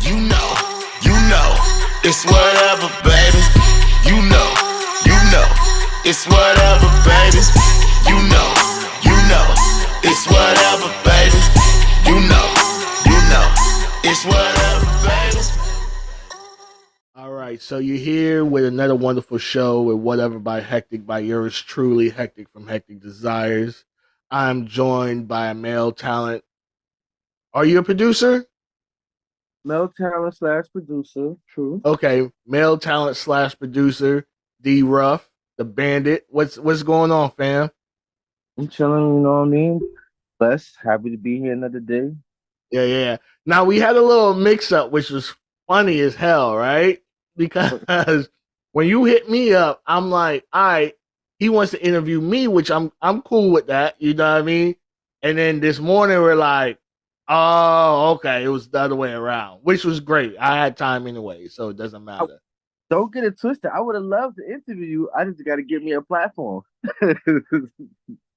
You know, it's whatever, baby. You know, it's whatever, baby. You know, it's whatever, baby. You know, it's whatever, baby. All right, so you're here with another wonderful show with Whatever by Hektek by yours truly, Hektek from Hektek Desires. I'm joined by a male talent. Are you a producer? Male talent slash producer, true. Okay, male talent slash producer, D Ruff, the Bandit. What's going on, fam? I'm chilling, you know what I mean? Blessed, happy to be here another day. Yeah, yeah. Now we had a little mix up, which was funny as hell, right? Because when you hit me up, I'm like, all right, he wants to interview me, which I'm cool with that. You know what I mean? And then this morning we're like, oh, okay, it was the other way around, which was great. I had time anyway, so it doesn't I- matter. don't get it twisted. I would have loved to interview you. I just got to get me a platform.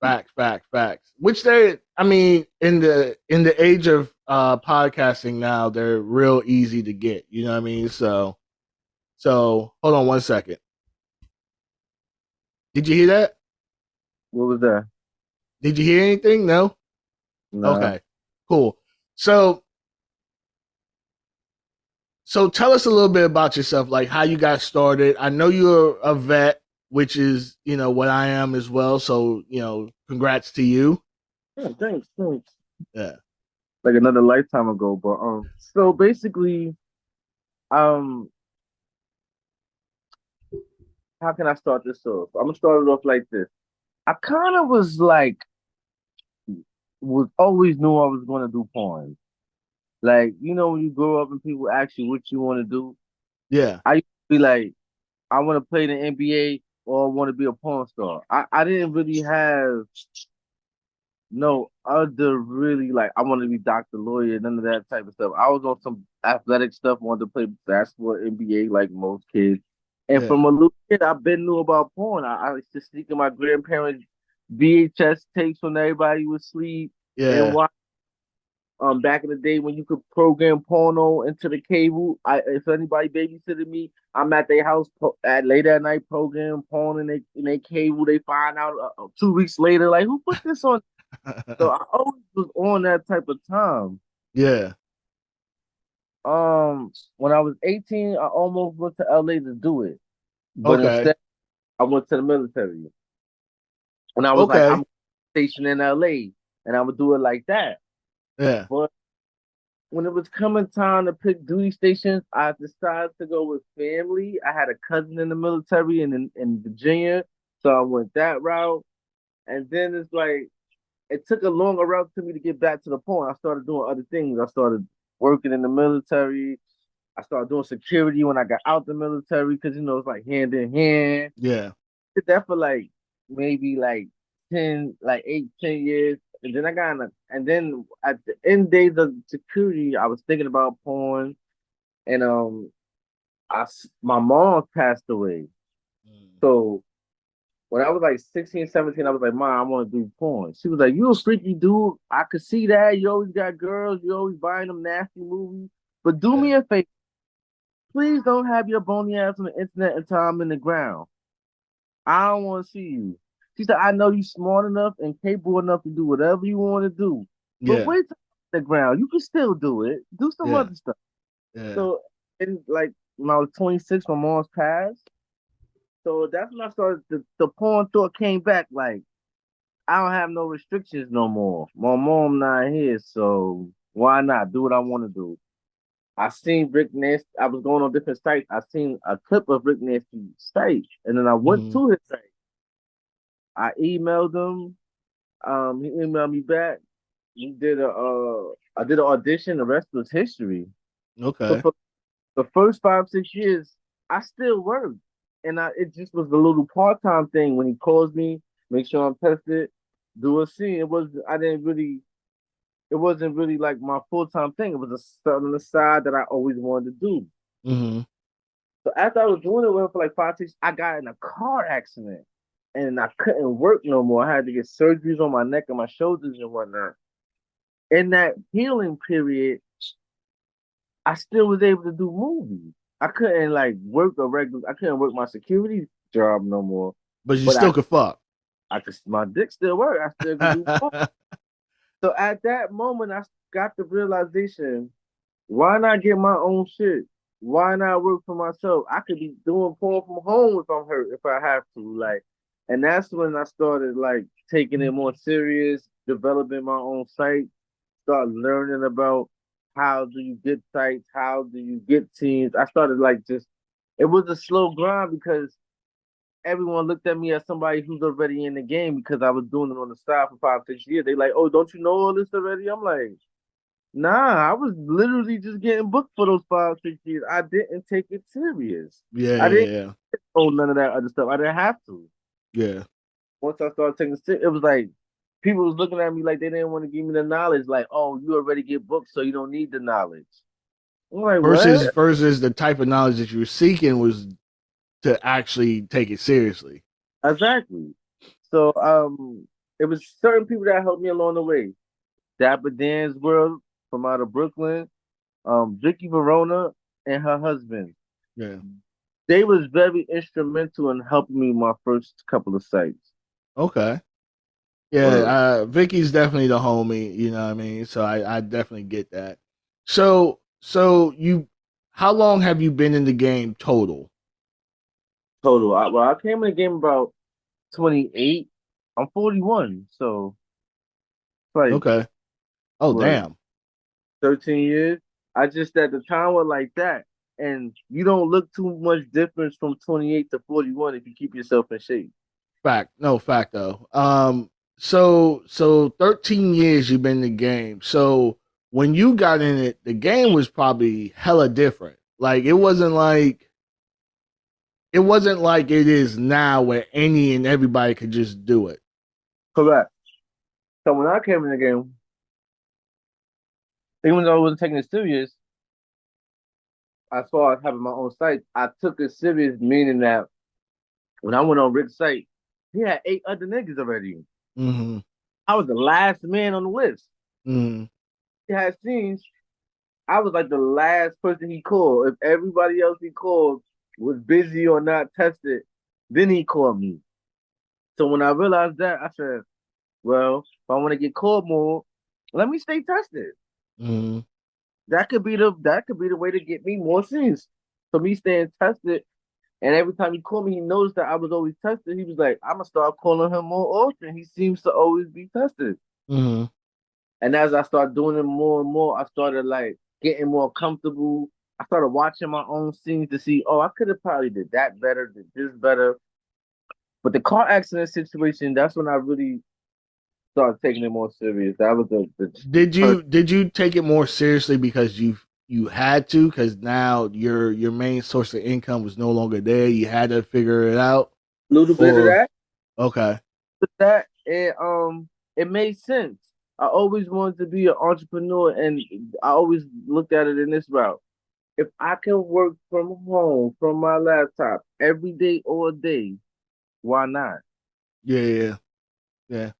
Facts, facts, facts. Which they, I mean, in the age of podcasting now, they're real easy to get. You know what I mean? So hold on one second. Did you hear that? What was that? Did you hear anything? No? Nah. Okay. Cool. So so tell us a little bit about yourself, like how you got started. I know you're a vet, which is, what I am as well. So, congrats to you. Yeah, thanks. Yeah. Like another lifetime ago, but so basically, um, how can I start this off? I'm gonna start it off like this. I kind of was always knew I was gonna do porn. Like, when you grow up and people ask you what you want to do, Yeah. I used to be like, I want to play in the NBA or I want to be a porn star. I didn't really have no other really like I want to be doctor, lawyer, none of that type of stuff. I was on some athletic stuff, wanted to play basketball, NBA like most kids. And Yeah. from a little kid, I've been knew about porn. I used to sneak in my grandparents' VHS tapes when everybody was asleep and Yeah. watch. Back in the day when you could program porno into the cable, if anybody babysitted me, I'm at their house at late at night program porn in they cable. They find out 2 weeks later, like who put this on? So I always was on that type of time. Yeah. When I was 18, I almost went to LA to do it, but Okay. instead I went to the military, and I was like, Okay. I'm stationed in LA, and I would do it like that. Yeah. But when it was coming time to pick duty stations, I decided to go with family. I had a cousin in the military in Virginia, so I went that route. And then it's like it took a longer route to me to get back to the point. I started doing other things. I started working in the military. I started doing security when I got out the military because it's like hand in hand. Yeah. Did that for like maybe like 10, like 8, 10 years. And then I got in and then at the end days of security, I was thinking about porn and my mom passed away. Mm. So when I was like 16, 17, I was like, Mom, I want to do porn. She was like, You a freaky dude. I could see that. You always got girls, you always buying them nasty movies. But do Yeah. me a favor, please don't have your bony ass on the internet until I'm in the ground. I don't want to see you. She said, I know you smart enough and capable enough to do whatever you want to do. But Yeah. wait till the ground. You can still do it. Do some Yeah. other stuff. Yeah. So, and like when I was 26, my mom's passed. So that's when I started, the porn thought came back. Like, I don't have no restrictions no more. My mom not here. So why not do what I want to do? I seen Rick Nasty. I was going on different sites. I seen a clip of Rick Nasty's site. And then I went Hmm. to his site. I emailed him. He emailed me back. He did I did an audition. The rest was history. So Okay. for the first 5, 6 years, I still worked, and it just was a little part time thing. When he calls me, make sure I'm tested, do a scene. It wasn't really like my full time thing. It was a something on the side that I always wanted to do. Hmm. So after I was doing it for like 5, 6, I got in a car accident, and I couldn't work no more. I had to get surgeries on my neck and my shoulders and whatnot. In that healing period, I still was able to do movies. I couldn't like work a regular. I couldn't work my security job no more. But you But still could fuck. I could. My dick still work. I still could do. So at that moment, I got the realization: why not get my own shit? Why not work for myself? I could be doing porn from home if I'm hurt, if I have to. Like, and that's when I started like taking it more serious, developing my own site, start learning about how do you get sites, how do you get teams. I started like just it was a slow grind because everyone looked at me as somebody who's already in the game because I was doing it on the side for 5, 6 years. They like, oh, don't you know all this already? I'm like, nah, I was literally just getting booked for those 5, 6 years. I didn't take it serious. Yeah, I didn't yeah, know none of that other stuff. I didn't have to. yeah. Once I started taking it, it was like people was looking at me like they didn't want to give me the knowledge. Like, oh, you already get booked, so you don't need the knowledge. I'm like, what? Versus the type of knowledge that you were seeking was to actually take it seriously. Exactly. So it was certain people that helped me along the way. Dapper Dan's World from out of Brooklyn, Vicky Verona and her husband. Yeah. They was very instrumental in helping me my first couple of sites. Okay. Yeah, Word. Vicky's definitely the homie, you know what I mean? So I definitely get that. So you how long have you been in the game total? Total. I came in the game about 28. I'm 41, so it's like Okay. Oh what damn. 13 years. I just at the time was like that, and you don't look too much difference from 28 to 41 if you keep yourself in shape. Fact. No fact though. So 13 years you've been in the game. So when you got in it, the game was probably hella different. Like it wasn't like it is now where any and everybody could just do it. Correct. So when I came in the game, even though I wasn't taking it serious, as far as having my own site, I took it serious, meaning that when I went on Rick's site, he had 8 other niggas already. Mm-hmm. I was the last man on the list. Mm-hmm. He had scenes. I was like the last person he called. If everybody else he called was busy or not tested, then he called me. So when I realized that, I said, well, if I want to get called more, let me stay tested. Mm-hmm. That could be the way to get me more scenes. So me staying tested, and every time he called me, he knows that I was always tested. He was like, I'm gonna start calling him more often. He seems to always be tested. Mm-hmm. And as I started doing it more and more, I started like getting more comfortable. I started watching my own scenes to see, oh, I could have probably did that better, did this better. But the car accident situation, that's when I really started taking it more serious. That was Did you take it more seriously because you had to because now your main source of income was no longer there. You had to figure it out. little bit of Or that, okay, and it made sense. I always wanted to be an entrepreneur, and I always looked at it in this route. If I can work from home from my laptop every day, all day, why not? yeah, yeah, yeah.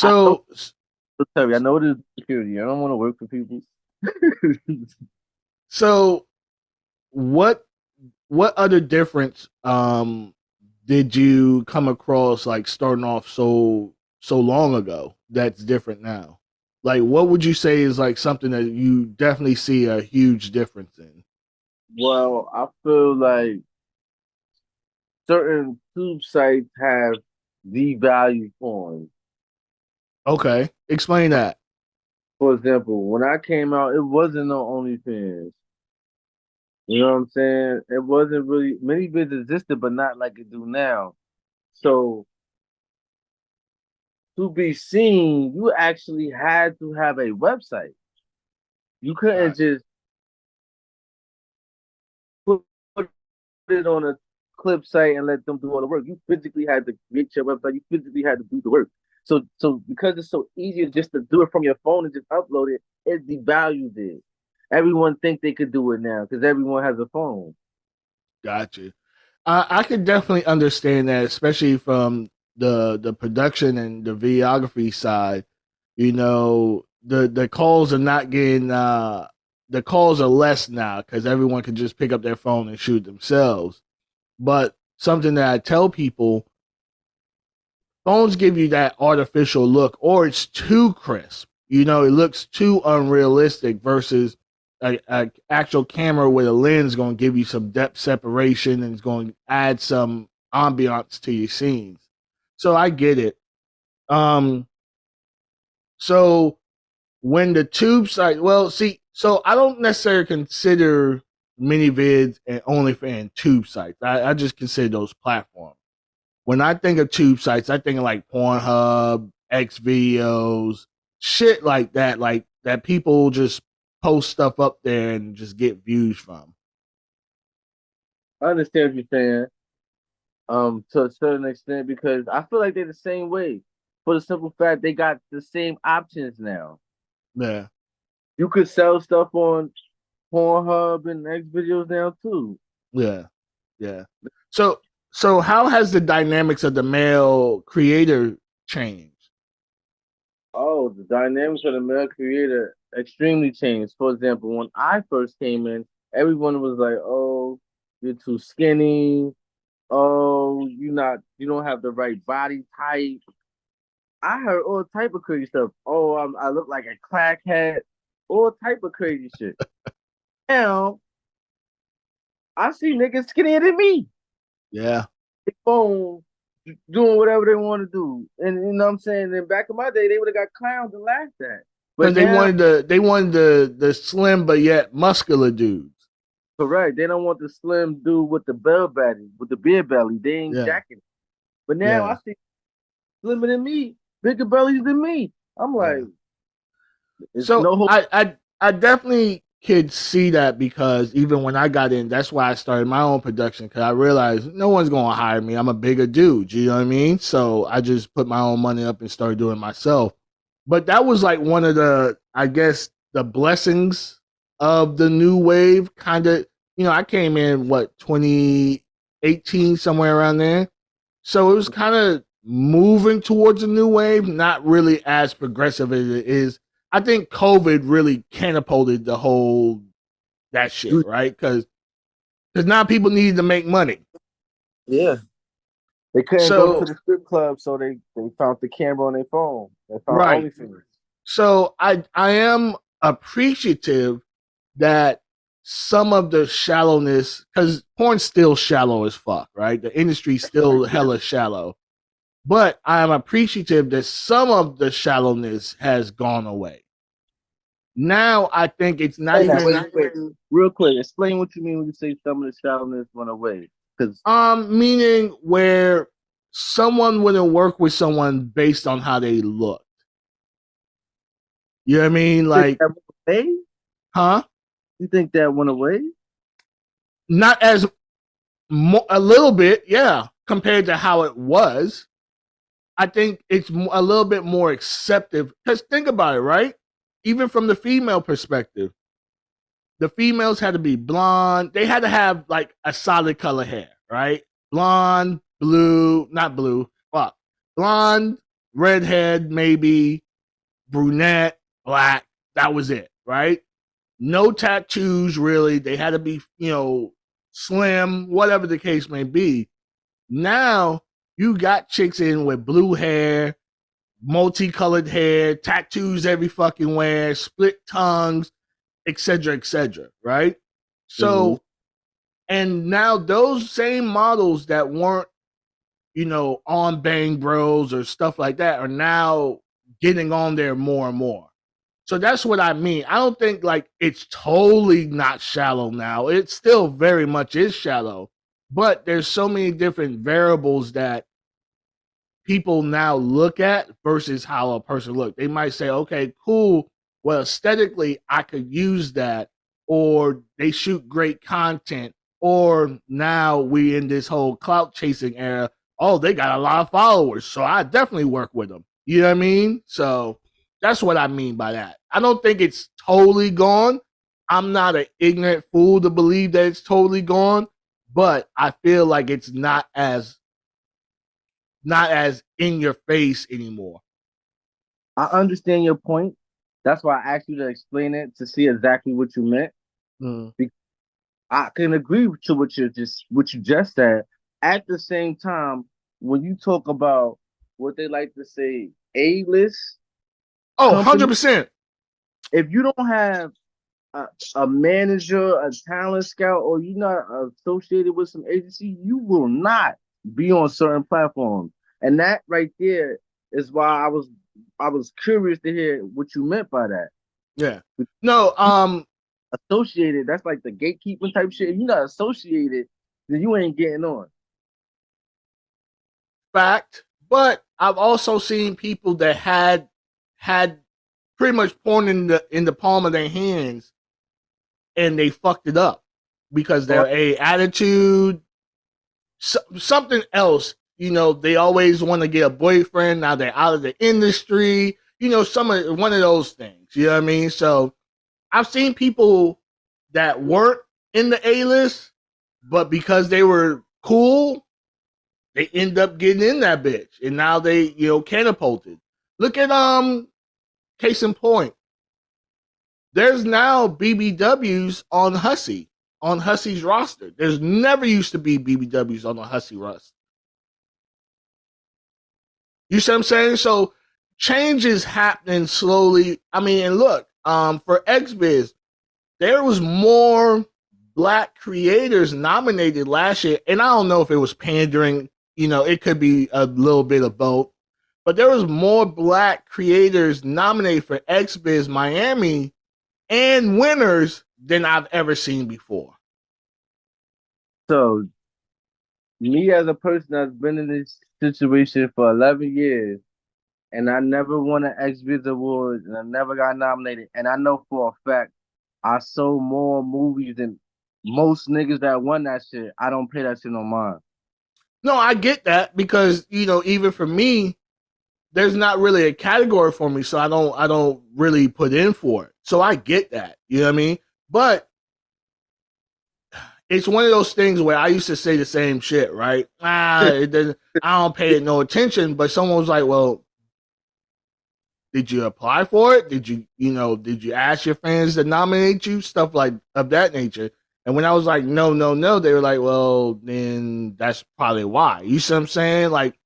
I know, So Terry, I know it is security. I don't want to work for people. so what other difference did you come across like starting off so long ago that's different now? Like what would you say is like something that you definitely see a huge difference in? Well, I feel like certain tube sites have devalued coins. Okay, explain that. For example, when I came out, it wasn't no OnlyFans. You know what I'm saying? It wasn't really many bids existed, but not like it do now. So to be seen, you actually had to have a website. You couldn't Right. just put it on a clip site and let them do all the work. You physically had to create your website. You physically had to do the work. So because it's so easy just to do it from your phone and just upload it, it devalued it. Everyone think they could do it now because everyone has a phone. Gotcha. I could definitely understand that, especially from the production and the videography side. You know, the calls are not getting the calls are less now because everyone can just pick up their phone and shoot themselves. But something that I tell people, phones give you that artificial look, or it's too crisp. You know, it looks too unrealistic versus a actual camera with a lens going to give you some depth separation and it's going to add some ambiance to your scenes. So I get it. So when the tube site, well, see, so I don't necessarily consider minivids and OnlyFans tube sites. I just consider those platforms. When I think of tube sites, I think of like Pornhub, X videos, shit like that people just post stuff up there and just get views from. I understand what you're saying, to a certain extent, because I feel like they're the same way. For the simple fact they got the same options now. Yeah. You could sell stuff on Pornhub and X videos now too. Yeah. Yeah. So how has the dynamics of the male creator changed? Oh, the dynamics of the male creator extremely changed. For example, when I first came in, everyone was like, "Oh, you're too skinny. Oh, you don't have the right body type." I heard all type of crazy stuff. Oh, I look like a crackhead. All type of crazy shit. Now I see niggas skinnier than me. Yeah. Phone doing whatever they want to do. And you know what I'm saying? Then back in my day, they would have got clowned and laughed at. Because But now, they wanted the slim but yet muscular dudes. correct. They don't want the slim dude with the bell belly, with the beer belly. They ain't Yeah. jacking. But now Yeah. I see slimmer than me, bigger bellies than me. I'm like, it's So no hope. I definitely could see that because even when I got in, that's why I started my own production because I realized no one's going to hire me. I'm a bigger dude. You know what I mean? So I just put my own money up and started doing it myself. But that was like one of the, I guess, the blessings of the new wave. Kind of, you know, I came in, 2018, somewhere around there. So it was kind of moving towards a new wave, not really as progressive as it is. I think COVID really catapulted the whole that shit, right? Because now people needed to make money. Yeah. They couldn't go to So the strip club, so they found the camera on their phone. They found right. OnlyFans. So I am appreciative that some of the shallowness, because porn's still shallow as fuck, right? The industry's still hella shallow. But I am appreciative that some of the shallowness has gone away. Now I think it's not Wait. Real quick, explain what you mean when you say some of the shallowness went away. Because meaning where someone wouldn't work with someone based on how they looked. You know what I mean? Like, huh? You think that went away? Not as a little bit, yeah, compared to how it was. I think it's a little bit more acceptive. Because think about it, right? Even from the female perspective, the females had to be blonde. They had to have like a solid color hair, right? Blonde, blue, not blue, fuck. Blonde, redhead, maybe, brunette, black. That was it, right? No tattoos, really. They had to be, slim, whatever the case may be. Now, you got chicks in with blue hair, multicolored hair, tattoos every fucking where, split tongues, etc., right? So, and now those same models that weren't, on Bang Bros or stuff like that are now getting on there more and more. So that's what I mean. I don't think like it's totally not shallow now. It still very much is shallow, but there's so many different variables that people now look at versus how a person look. They might say, okay, cool. Well, aesthetically, I could use that, or they shoot great content, or now we in this whole clout chasing era. Oh, they got a lot of followers, so I definitely work with them. You know what I mean? So that's what I mean by that. I don't think it's totally gone. I'm not an ignorant fool to believe that it's totally gone, but I feel like it's not as in your face anymore. I understand your point, That's why I asked you to explain it to see exactly what you meant. Mm. I can agree to what you just said. At the same time, when you talk about what they like to say, A-list Oh, company, 100%. if you don't have a manager, a talent scout, or you're not associated with some agency, you will not be on certain platforms. And that right there is why I was curious to hear what you meant by that. Yeah. No, Associated, that's like the gatekeeping type shit. If you're not associated, then you ain't getting on. fact, but I've also seen people that had pretty much porn in the palm of their hands and they fucked it up because Or their a attitude, something else. They always want to get a boyfriend. Now they're out of the industry. One of those things. You know what I mean? So I've seen people that weren't in the A list, but because they were cool, they end up getting in that bitch, and now they catapulted. Look at case in point. There's now BBWs on Hussey's roster. There's never used to be BBWs on the Hussey roster. You see what I'm saying? So change is happening slowly. I mean, and look, for XBiz, there was more black creators nominated last year, and I don't know if it was pandering. It could be a little bit of both, but there was more black creators nominated for XBiz Miami and winners than I've ever seen before. so me as a person that's been in this situation for 11 years, and I never won an XBiz award, and I never got nominated, and I know for a fact I sold more movies than most niggas that won that shit. I don't pay that shit no mind. No, I get that because even for me, there's not really a category for me, so I don't really put in for it. So I get that. You know what I mean? But it's one of those things where I used to say the same shit, right? It doesn't. I don't pay it no attention. But someone was like, "Well, did you apply for it? Did you ask your fans to nominate you? Stuff like of that nature." And when I was like, "No, no, no," they were like, "Well, then that's probably why." You see what I'm saying? Like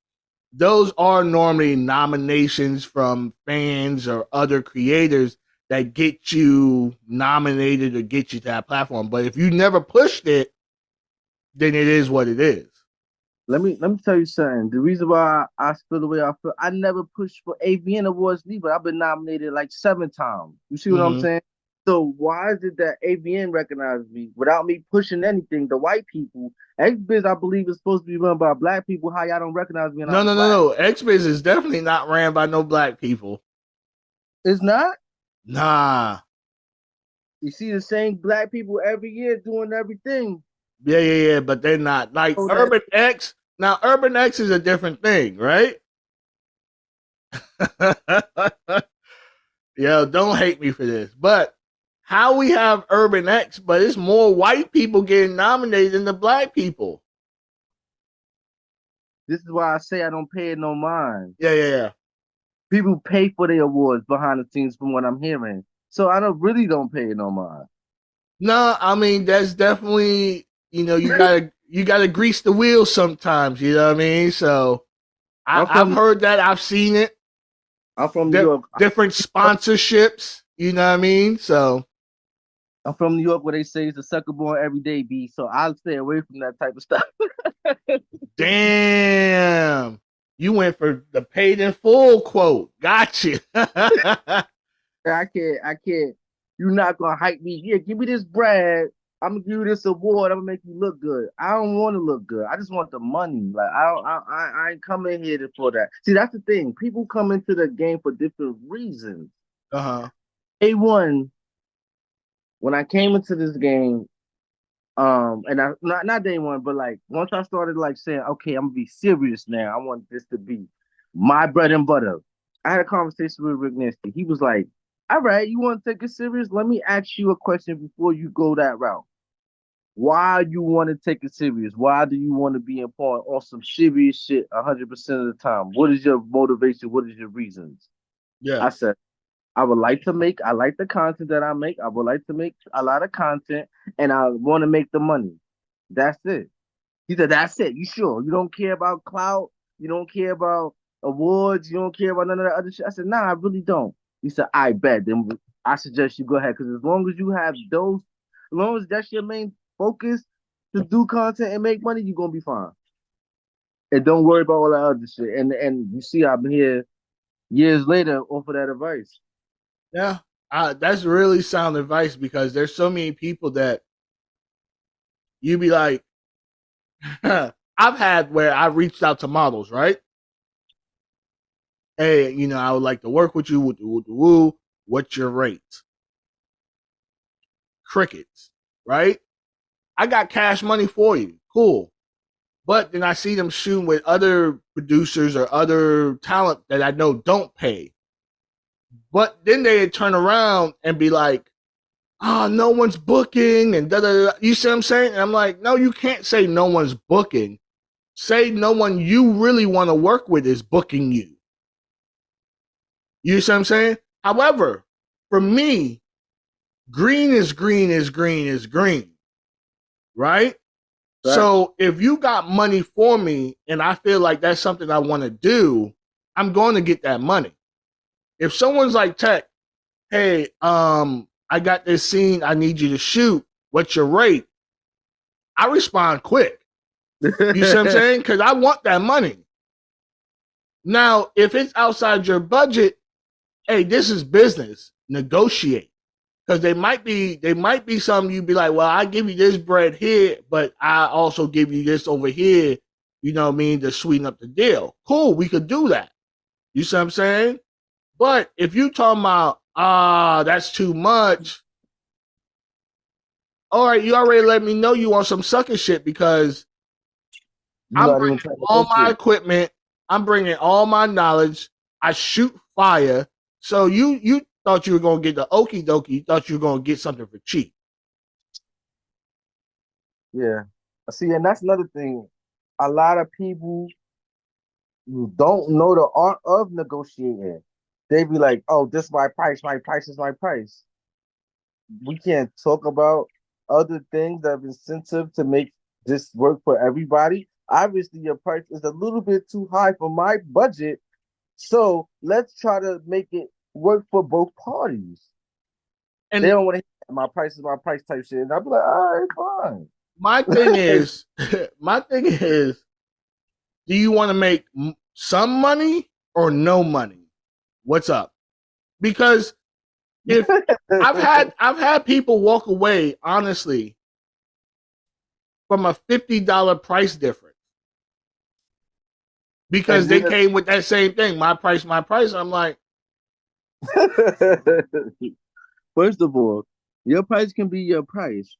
those are normally nominations from fans or other creators that get you nominated or get you to that platform. But if you never pushed it, then it is what it is. Let me tell you something. The reason why I feel the way I feel, I never pushed for AVN awards either. I've been nominated like 7 times. You see what I'm Mm-hmm. saying? So why is it that AVN recognized me without me pushing anything? The white people, XBiz, I believe, is supposed to be run by black people. How y'all don't recognize me and No, I'm no, no, black? no. XBiz is definitely not ran by no black people. It's not. Nah. You see the same black people every year doing everything. Yeah, yeah, yeah. But they're not like So that Urban X. Now, Urban X is a different thing, right? Yo, don't hate me for this. But how we have Urban X, but it's more white people getting nominated than the black people. this is why I say I don't pay it no mind. Yeah, yeah, yeah. People pay for their awards behind the scenes from what I'm hearing. So I don't pay it no mind. No, I mean that's definitely you gotta grease the wheels sometimes. You know what I mean? So I'm I've from heard that. I've seen it. I'm from New York. Different sponsorships. You know what I mean? So I'm from New York where they say it's a sucker born every day, B. So I'll stay away from that type of stuff. damn, you went for the paid in full quote. Gotcha. I can't. You're not gonna hype me. Yeah, give me this bread. I'm gonna give you this award. I'm gonna make you look good. I don't want to look good. I just want the money. Like I don't. I ain't coming here for that. See, that's the thing. People come into the game for different reasons. Uh-huh. A1, when I came into this game, and I not day one, but like once I started like saying, okay, I'm gonna be serious now. I want this to be my bread and butter. I had a conversation with Rick Nisky. He was like, all right, you want to take it serious? Let me ask you a question before you go that route. Why you want to take it serious? Why do you want to be important on some serious shit 100% of the time? What is your motivation? What is your reasons? Yeah. I said, I would like to make. I like the content that I make. I would like to make a lot of content, and I want to make the money. That's it. He said, "That's it. You sure? You don't care about clout? You don't care about awards? You don't care about none of that other shit?" I said, "Nah, I really don't." He said, "I bet. Then I suggest you go ahead because as long as you have those, as long as that's your main focus to do content and make money, you're gonna be fine. And don't worry about all that other shit." And you see, I'm here years later off of that advice. Yeah, that's really sound advice because there's so many people that you be like, I've had where I reached out to models, right? Hey, I would like to work with you. Woo. What's your rate? Crickets, right? I got cash money for you. Cool. But then I see them shooting with other producers or other talent that I know don't pay. But then they turn around and be like, oh, no one's booking and da da da. You see what I'm saying? And I'm like, no, you can't say no one's booking. Say no one you really want to work with is booking you. You see what I'm saying? However, for me, green is green is green is green. Right? So if you got money for me and I feel like that's something I want to do, I'm going to get that money. If someone's like, Tech, hey, I got this scene I need you to shoot. What's your rate? I respond quick. You see what I'm saying? Because I want that money. Now, if it's outside your budget, hey, this is business. Negotiate. Because they might be something you'd be like, well, I give you this bread here, but I also give you this over here, you know what I mean, to sweeten up the deal. Cool, we could do that. You see what I'm saying? But if you talking about, that's too much, all right, you already let me know you want some sucker shit because I'm bringing all my equipment, I'm bringing all my knowledge, I shoot fire, so you thought you were going to get the okie dokie, you thought you were going to get something for cheap. Yeah. See, and that's another thing. A lot of people don't know the art of negotiating. They be like, oh, this is my price is my price. We can't talk about other things that have incentive to make this work for everybody. Obviously, your price is a little bit too high for my budget. So let's try to make it work for both parties. And they don't want to hear my price is my price type shit. And I'll be like, all right, fine. My thing is, do you want to make some money or no money? What's up? Because if I've had people walk away, honestly, from a $50 price difference. Because they came with that same thing, my price. I'm like, first of all, your price can be your price,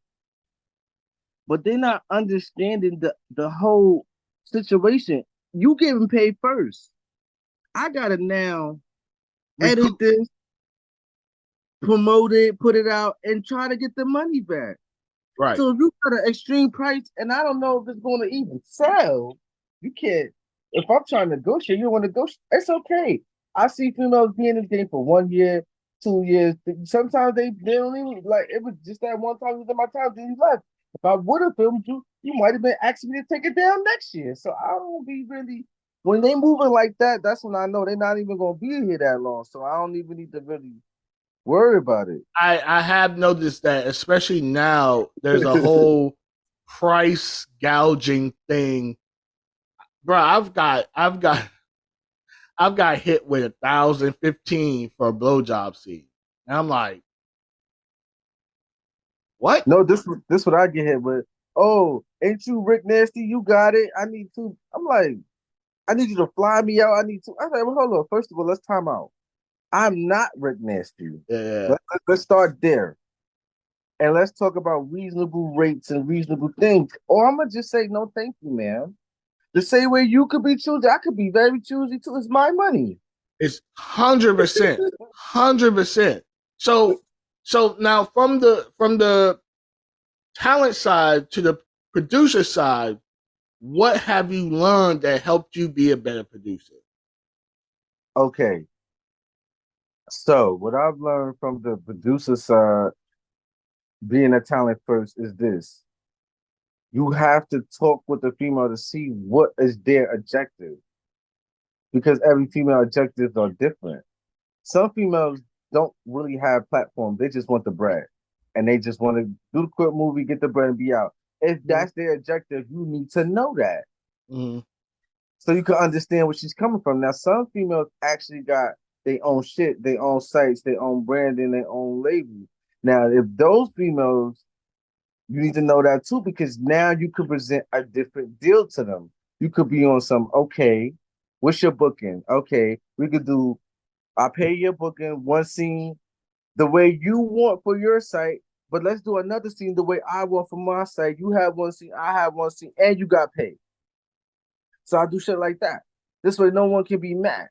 but they're not understanding the whole situation. You getting paid first. I gotta now edit this, promote it, put it out, and try to get the money back. Right. So if you got an extreme price, and I don't know if it's going to even sell, you can't. If I'm trying to negotiate, you want to negotiate. It's okay. I see females being in this game for 1 year, 2 years. Sometimes they don't even like. It was just that one time. It was in my time. Then you left. If I would have filmed you, you might have been asking me to take it down next year. So I don't be really. When they moving like that, that's when I know they're not even gonna be here that long. So I don't even need to really worry about it. I have noticed that, especially now, there's a whole price gouging thing. Bro, I've got hit with 1,015 for a blowjob scene. And I'm like, what? No, this what I get hit with. Oh, ain't you Rick Nasty? You got it. I need to. I'm like, I need you to fly me out. I need to. I'm like, well, hold on. First of all, let's time out. I'm not Rick Nasty. Yeah. Let's start there. And let's talk about reasonable rates and reasonable things. Or I'm going to just say, no, thank you, man. The same way you could be choosy, I could be very choosy too. It's my money. It's 100%. 100%. So now from the talent side to the producer side, what have you learned that helped you be a better producer? Okay. So what I've learned from the producer side, being a talent first, is this: you have to talk with the female to see what is their objective, because every female objectives are different. Some females don't really have platforms; they just want the bread, and they just want to do the quick movie, get the bread, and be out. If that's their objective, you need to know that Mm-hmm. so you can understand where she's coming from. Now, some females actually got their own shit, their own sites, their own branding, their own label. Now, if those females, you need to know that too, because now you could present a different deal to them. You could be on some, okay, what's your booking? Okay, we could do, I pay your booking, one scene the way you want for your site, but let's do another scene the way I want for my site. You have one scene, I have one scene, and you got paid. So I do shit like that. This way, no one can be mad.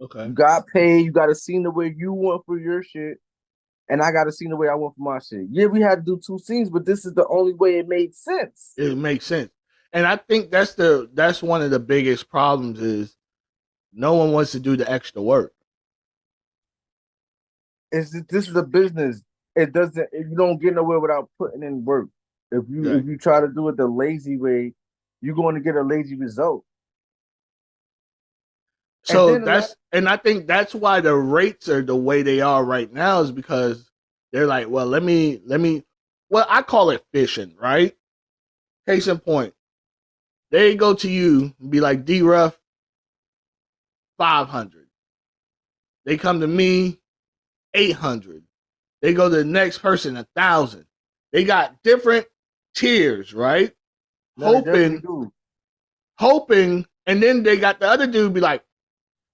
Okay. You got paid. You got a scene the way you want for your shit, and I got a scene the way I want for my shit. Yeah, we had to do two scenes, but this is the only way it made sense. It makes sense. And I think that's one of the biggest problems is no one wants to do the extra work. This is a business. It doesn't. You don't get nowhere without putting in work. If you Right. if you try to do it the lazy way, you're going to get a lazy result. And So then the last, and I think that's why the rates are the way they are right now is because they're like, well, well, I call it fishing, right? Case in point, they go to you and be like, D Ruff, 500. They come to me, 800. They go to the next person, 1,000. They got different tiers, right? no, they definitely Hoping, do. hoping, and then they got the other dude be like,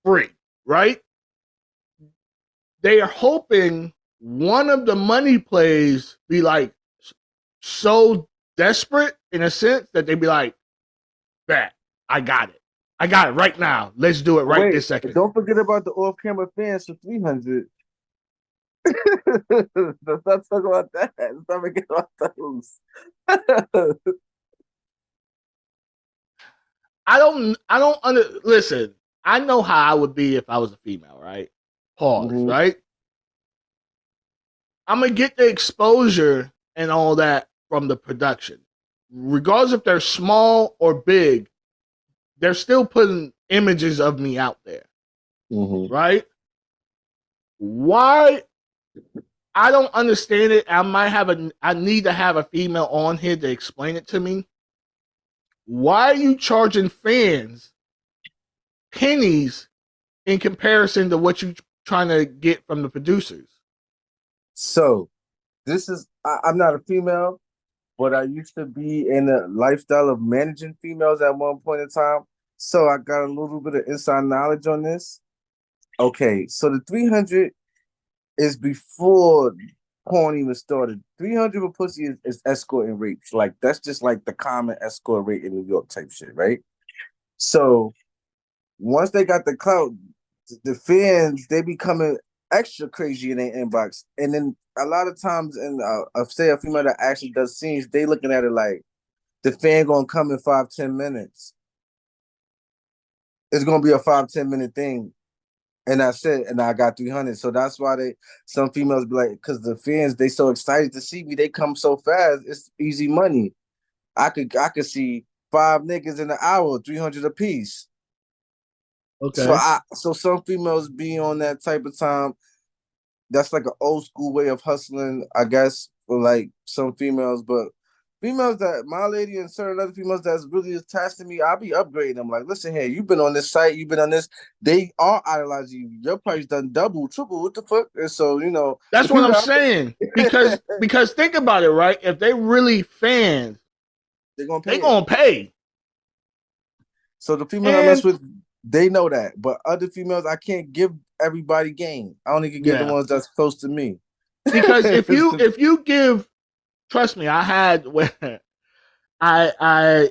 free, right? They are hoping one of the money plays be like so desperate in a sense that they be like, bet, I got it. I got it right now. Let's do it right Wait, this second. don't forget about the off-camera fans for 300. Let's not talk about that. Let's not forget about those. I don't listen. I know how I would be if I was a female, right? Pause, Mhm. right? I'm gonna get the exposure and all that from the production. Regardless if they're small or big, they're still putting images of me out there, Mhm. right? Why? I don't understand it. I need to have a female on here to explain it to me. Why are you charging fans pennies in comparison to what you're trying to get from the producers? So this is I'm not a female, but I used to be in a lifestyle of managing females at one point in time. So I got a little bit of inside knowledge on this. Okay, so the 300 is before porn even started. 300 with pussy is escort and rapes. Like that's just like the common escort rate in New York type shit, right? So once they got the clout, the fans they becoming extra crazy in their inbox, and then a lot of times, in say a female that actually does scenes, they looking at it like the fan gonna come in 5-10 minutes. It's gonna be a 5-10 minute thing, and that's it. And I got 300, so that's why some females be like, because the fans they so excited to see me, they come so fast. It's easy money. I could see five niggas in an hour, 300 a piece. Okay. So some females be on that type of time. That's like an old school way of hustling, I guess, for like some females. But females that my lady and certain other females that's really attached to me, I'll be upgrading them. Like, listen here, you've been on this site, you've been on this. They are idolizing you. Your price done double, triple. What the fuck? And so the That's what people I'm that saying. Because think about it, right? If they really fans, they're gonna they pay it. gonna pay. So the females I mess And with, they know that. But other females, I can't give everybody game. I only can give the yeah, ones that's close to me. because if you give, trust me, I had when I I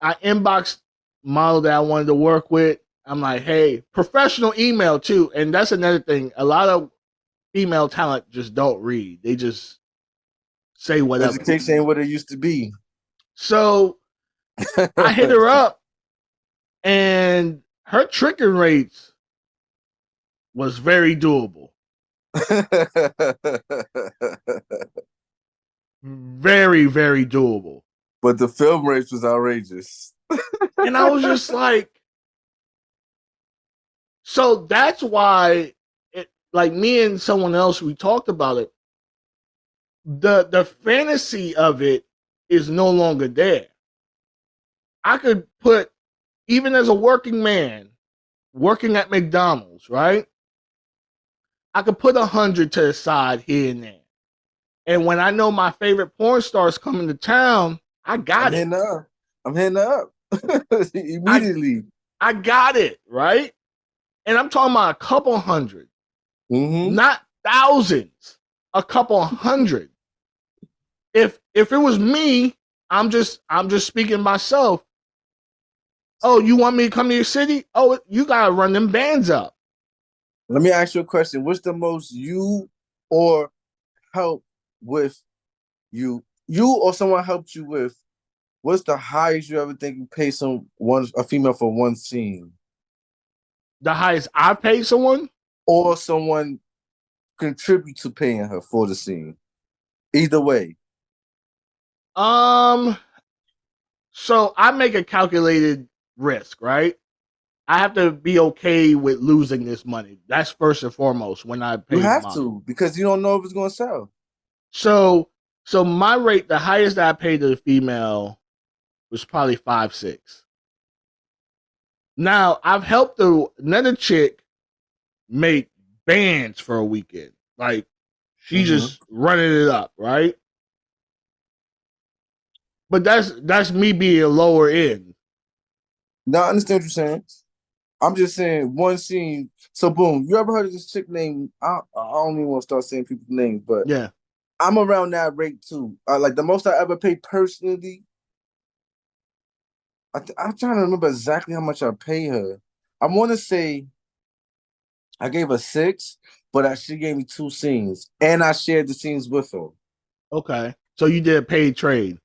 I inboxed model that I wanted to work with. I'm like, hey, professional email too, and that's another thing. A lot of female talent just don't read; they just say whatever. Education ain't what it used to be. So I hit her up, and her tricking rates was very doable. Very, very doable. But the film rates was outrageous. And I was just like, so that's why, like me and someone else, we talked about it. The fantasy of it is no longer there. I could put, even as a working man, working at McDonald's, right? I could put 100 to the side here and there. And when I know my favorite porn stars coming to town, I got it. I'm hitting up immediately. I got it, right? And I'm talking about a couple hundred, not thousands, a couple hundred. If it was me, I'm just speaking myself. Oh, you want me to come to your city? Oh, you gotta run them bands up. Let me ask you a question. What's the most you or help with you or someone helped you with? What's the highest you ever think you pay a female for one scene? The highest I paid someone? Or someone contribute to paying her for the scene. Either way. So I make a calculated risk, right? I have to be okay with losing this money. That's first and foremost when I pay. You have to, because you don't know if it's going to sell. So my rate, the highest that I paid to the female was probably 5-6. Now I've helped another chick make bands for a weekend. Like she just running it up, right? But that's me being a lower end. No, I understand what you're saying. I'm just saying one scene. So boom, you ever heard of this chick named? I don't even want to start saying people's names, but yeah, I'm around that rate too. Like the most I ever paid personally. I'm trying to remember exactly how much I pay her. I want to say I gave her 6, but she gave me 2 scenes, and I shared the scenes with her. Okay, so you did a paid trade,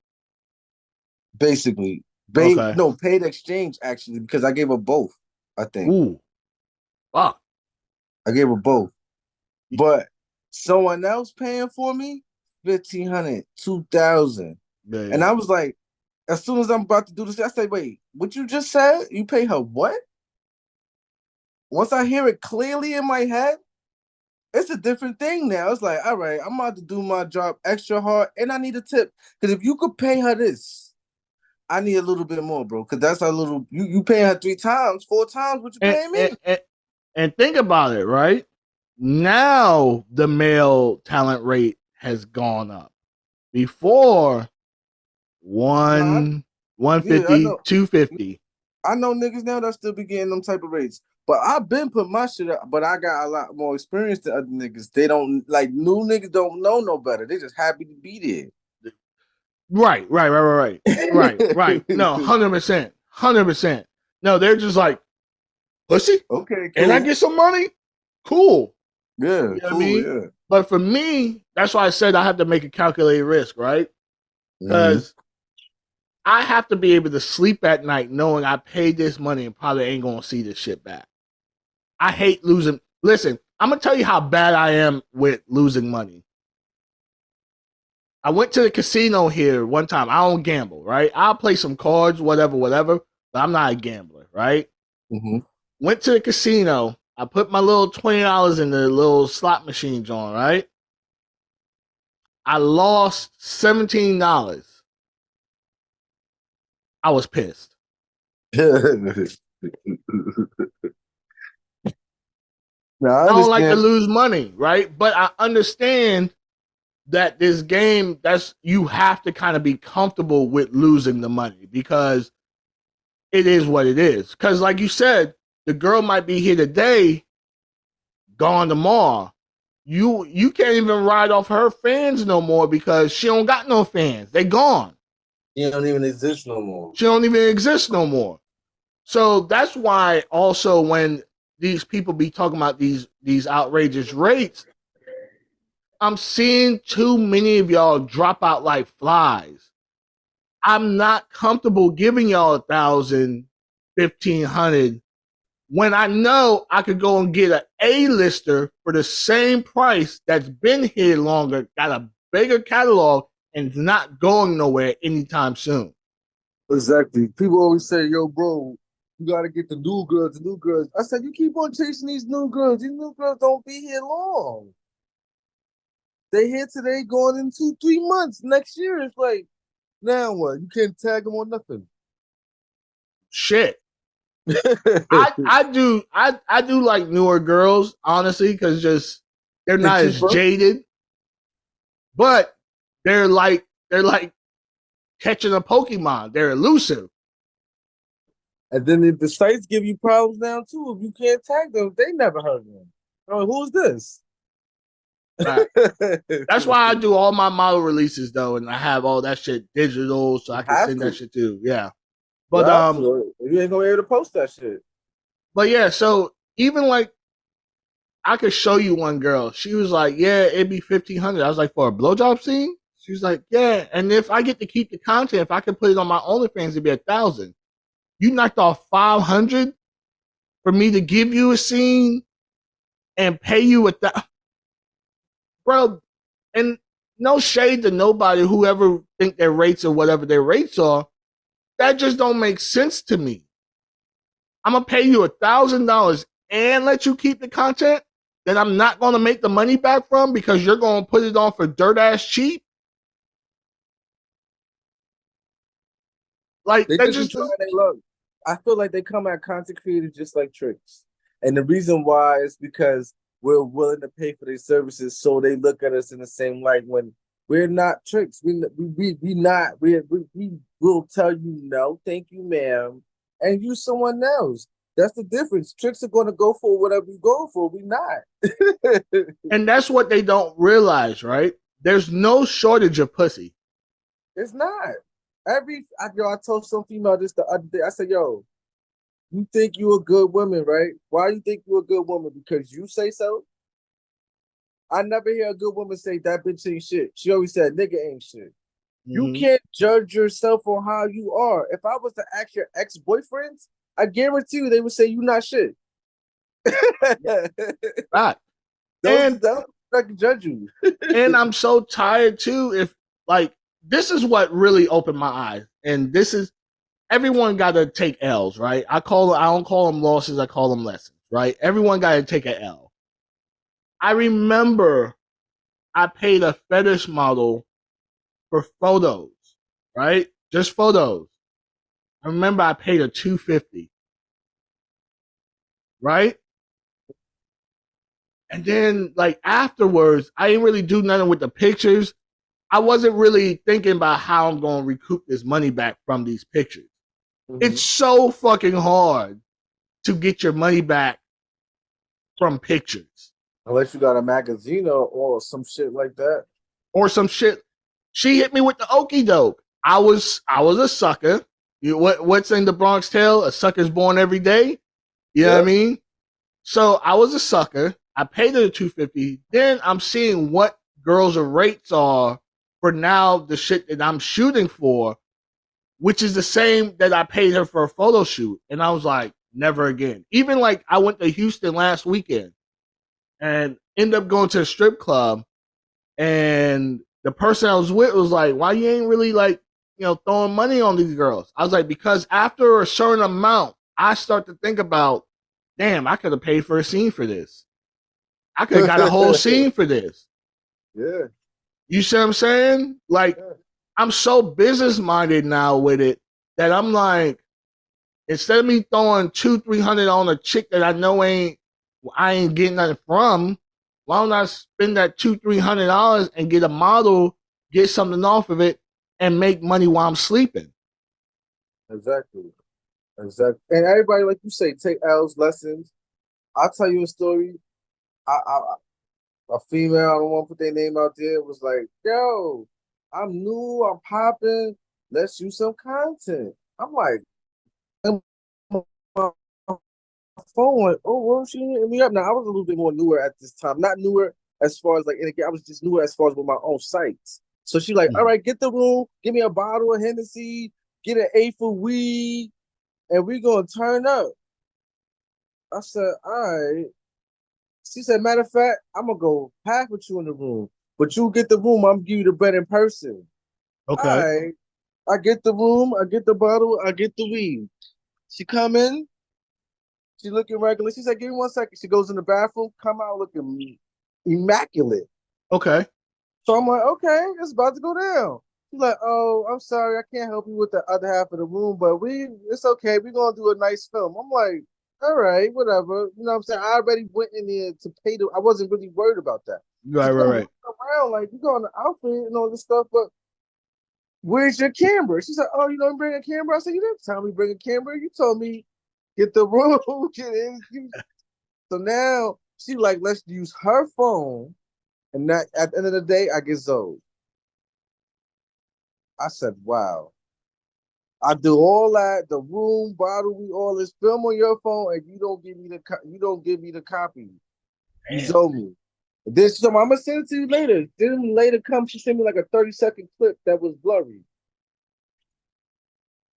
basically. Okay. No, paid exchange actually, because I gave her both. I think. Ooh, fuck! I gave her both, but someone else paying for me $1,500, $2,000, and I was like, as soon as I'm about to do this, I say, "Wait, what you just said? You pay her what?" Once I hear it clearly in my head, it's a different thing now. It's like, all right, I'm about to do my job extra hard, and I need a tip, because if you could pay her this, I need a little bit more, bro, because that's a little. You paying her 3 times, 4 times what you paying me. And think about it, right? Now the male talent rate has gone up. Before 150, 250. I know niggas now that still be getting them type of rates, but I've been put my shit up. But I got a lot more experience than other niggas. They don't like new niggas. Don't know no better. They just happy to be there. Right. No, 100%. No, they're just like, pussy. Okay, cool. And I get some money. Cool. Yeah, you know cool. What I mean? Yeah. But for me, that's why I said I have to make a calculated risk, right? Because I have to be able to sleep at night knowing I paid this money and probably ain't gonna see this shit back. I hate losing. Listen, I'm gonna tell you how bad I am with losing money. I went to the casino here one time. I don't gamble, right? I'll play some cards, whatever, but I'm not a gambler, right? Went to the casino. I put my little $20 in the little slot machine joint, right? I lost $17. I was pissed. I don't like to lose money, right? But I understand that this game, you have to kind of be comfortable with losing the money because it is what it is. Because like you said, the girl might be here today, gone tomorrow. You can't even ride off her fans no more because she don't got no fans. They gone. She don't even exist no more. She don't even exist no more. So that's why also when these people be talking about these outrageous rates, I'm seeing too many of y'all drop out like flies. I'm not comfortable giving y'all 1,000, 1,500 when I know I could go and get an A-lister for the same price that's been here longer, got a bigger catalog, and is not going nowhere anytime soon. Exactly. People always say, yo, bro, you gotta get the new girls, the new girls. I said, you keep on chasing these new girls. These new girls don't be here long. They here today, going in 2-3 months. Next year, it's like, now what? You can't tag them on nothing. Shit. I do like newer girls, honestly, because just they're not as jaded. But they're like catching a Pokemon. They're elusive. And then if the sites give you problems now too, if you can't tag them, they never heard of them. Oh, who's this? Right. That's why I do all my model releases though, and I have all that shit digital, so I can send that shit too. Yeah, but you ain't gonna be able to post that shit. But yeah, so even like I could show you one girl. She was like, "Yeah, it'd be 1,500." I was like, "For a blowjob scene?" She was like, "Yeah." And if I get to keep the content, if I can put it on my OnlyFans, it'd be 1,000. You knocked off 500 for me to give you a scene and pay you $1,000. Bro, and no shade to nobody, whoever think their rates or whatever their rates are, that just don't make sense to me. I'm gonna pay you $1,000 and let you keep the content that I'm not gonna make the money back from because you're gonna put it on for dirt ass cheap. Like they just trying their luck. I feel like they come at content creators just like tricks, and the reason why is because we're willing to pay for their services, so they look at us in the same light. When we're not tricks, we will tell you no, thank you, ma'am, and use someone else. That's the difference. Tricks are going to go for whatever you go for. We not. And that's what they don't realize, right? There's no shortage of pussy. It's not. I told some female this the other day. I said, yo, you think you a good woman, right? Why you think you a good woman? Because you say so? I never hear a good woman say that bitch ain't shit. She always said nigga ain't shit. Mm-hmm. You can't judge yourself on how you are. If I was to ask your ex-boyfriends, I guarantee you they would say you not shit. Right. And I can judge you. And I'm so tired too. If like this is what really opened my eyes. And this is everyone got to take L's, right? I don't call them losses, I call them lessons, right? Everyone got to take an L. I remember I paid a fetish model for photos, right? Just photos. I remember I paid her $250, right? And then like afterwards, I didn't really do nothing with the pictures. I wasn't really thinking about how I'm going to recoup this money back from these pictures. Mm-hmm. It's so fucking hard to get your money back from pictures. Unless you got a magazine or some shit like that. Or some shit. She hit me with the okie doke. I was a sucker. What's in the Bronx Tale? A sucker's born every day. You know what I mean? So I was a sucker. I paid her $250. Then I'm seeing what girls' rates are for now the shit that I'm shooting for, which is the same that I paid her for a photo shoot. And I was like, never again. Even like I went to Houston last weekend and ended up going to a strip club, and the person I was with was like, why you ain't really like, throwing money on these girls? I was like, because after a certain amount, I start to think about, damn, I could have paid for a scene for this. I could have got a whole scene for this. Yeah. You see what I'm saying? Like, I'm so business-minded now with it that I'm like, instead of me throwing $200-300 on a chick that I know I ain't getting nothing from, why don't I spend that $200-300 and get a model, get something off of it, and make money while I'm sleeping? Exactly. And everybody, like you say, take L's, lessons. I'll tell you a story. A female, I don't want to put their name out there, was like, yo, I'm new, I'm popping, let's use some content. I'm like, my phone went, oh, well, she hit me up. Now, I was a little bit more newer at this time. Not newer as far as like, and again, I was just newer as far as with my own sites. So she like, all right, get the room, give me a bottle of Hennessy, get an 8 for weed, and we gonna turn up. I said, all right. She said, matter of fact, I'm gonna go pack with you in the room, but you get the room. I'm give you the bread in person. All Okay. right. I get the room. I get the bottle. I get the weed. She come in. She looking regular. She said, give me 1 second. She goes in the bathroom. Come out looking immaculate. Okay. So I'm like, okay, it's about to go down. She's like, oh, I'm sorry, I can't help you with the other half of the room, but it's okay. We're gonna do a nice film. I'm like, all right, whatever. You know what I'm saying? I already went in there to pay I wasn't really worried about that. Right. Around, like, you got an outfit and all this stuff, but where's your camera? She said, oh, you don't bring a camera? I said, you didn't tell me bring a camera. You told me get the room, get in. So now she like, let's use her phone. And that at the end of the day, I get Zoe. I said, wow. I do all that, the room, bottle, we all this film on your phone, and you don't give me the copy. You Zoe me. This so I'm gonna send it to you later. Then later come, she sent me like a 30-second clip that was blurry.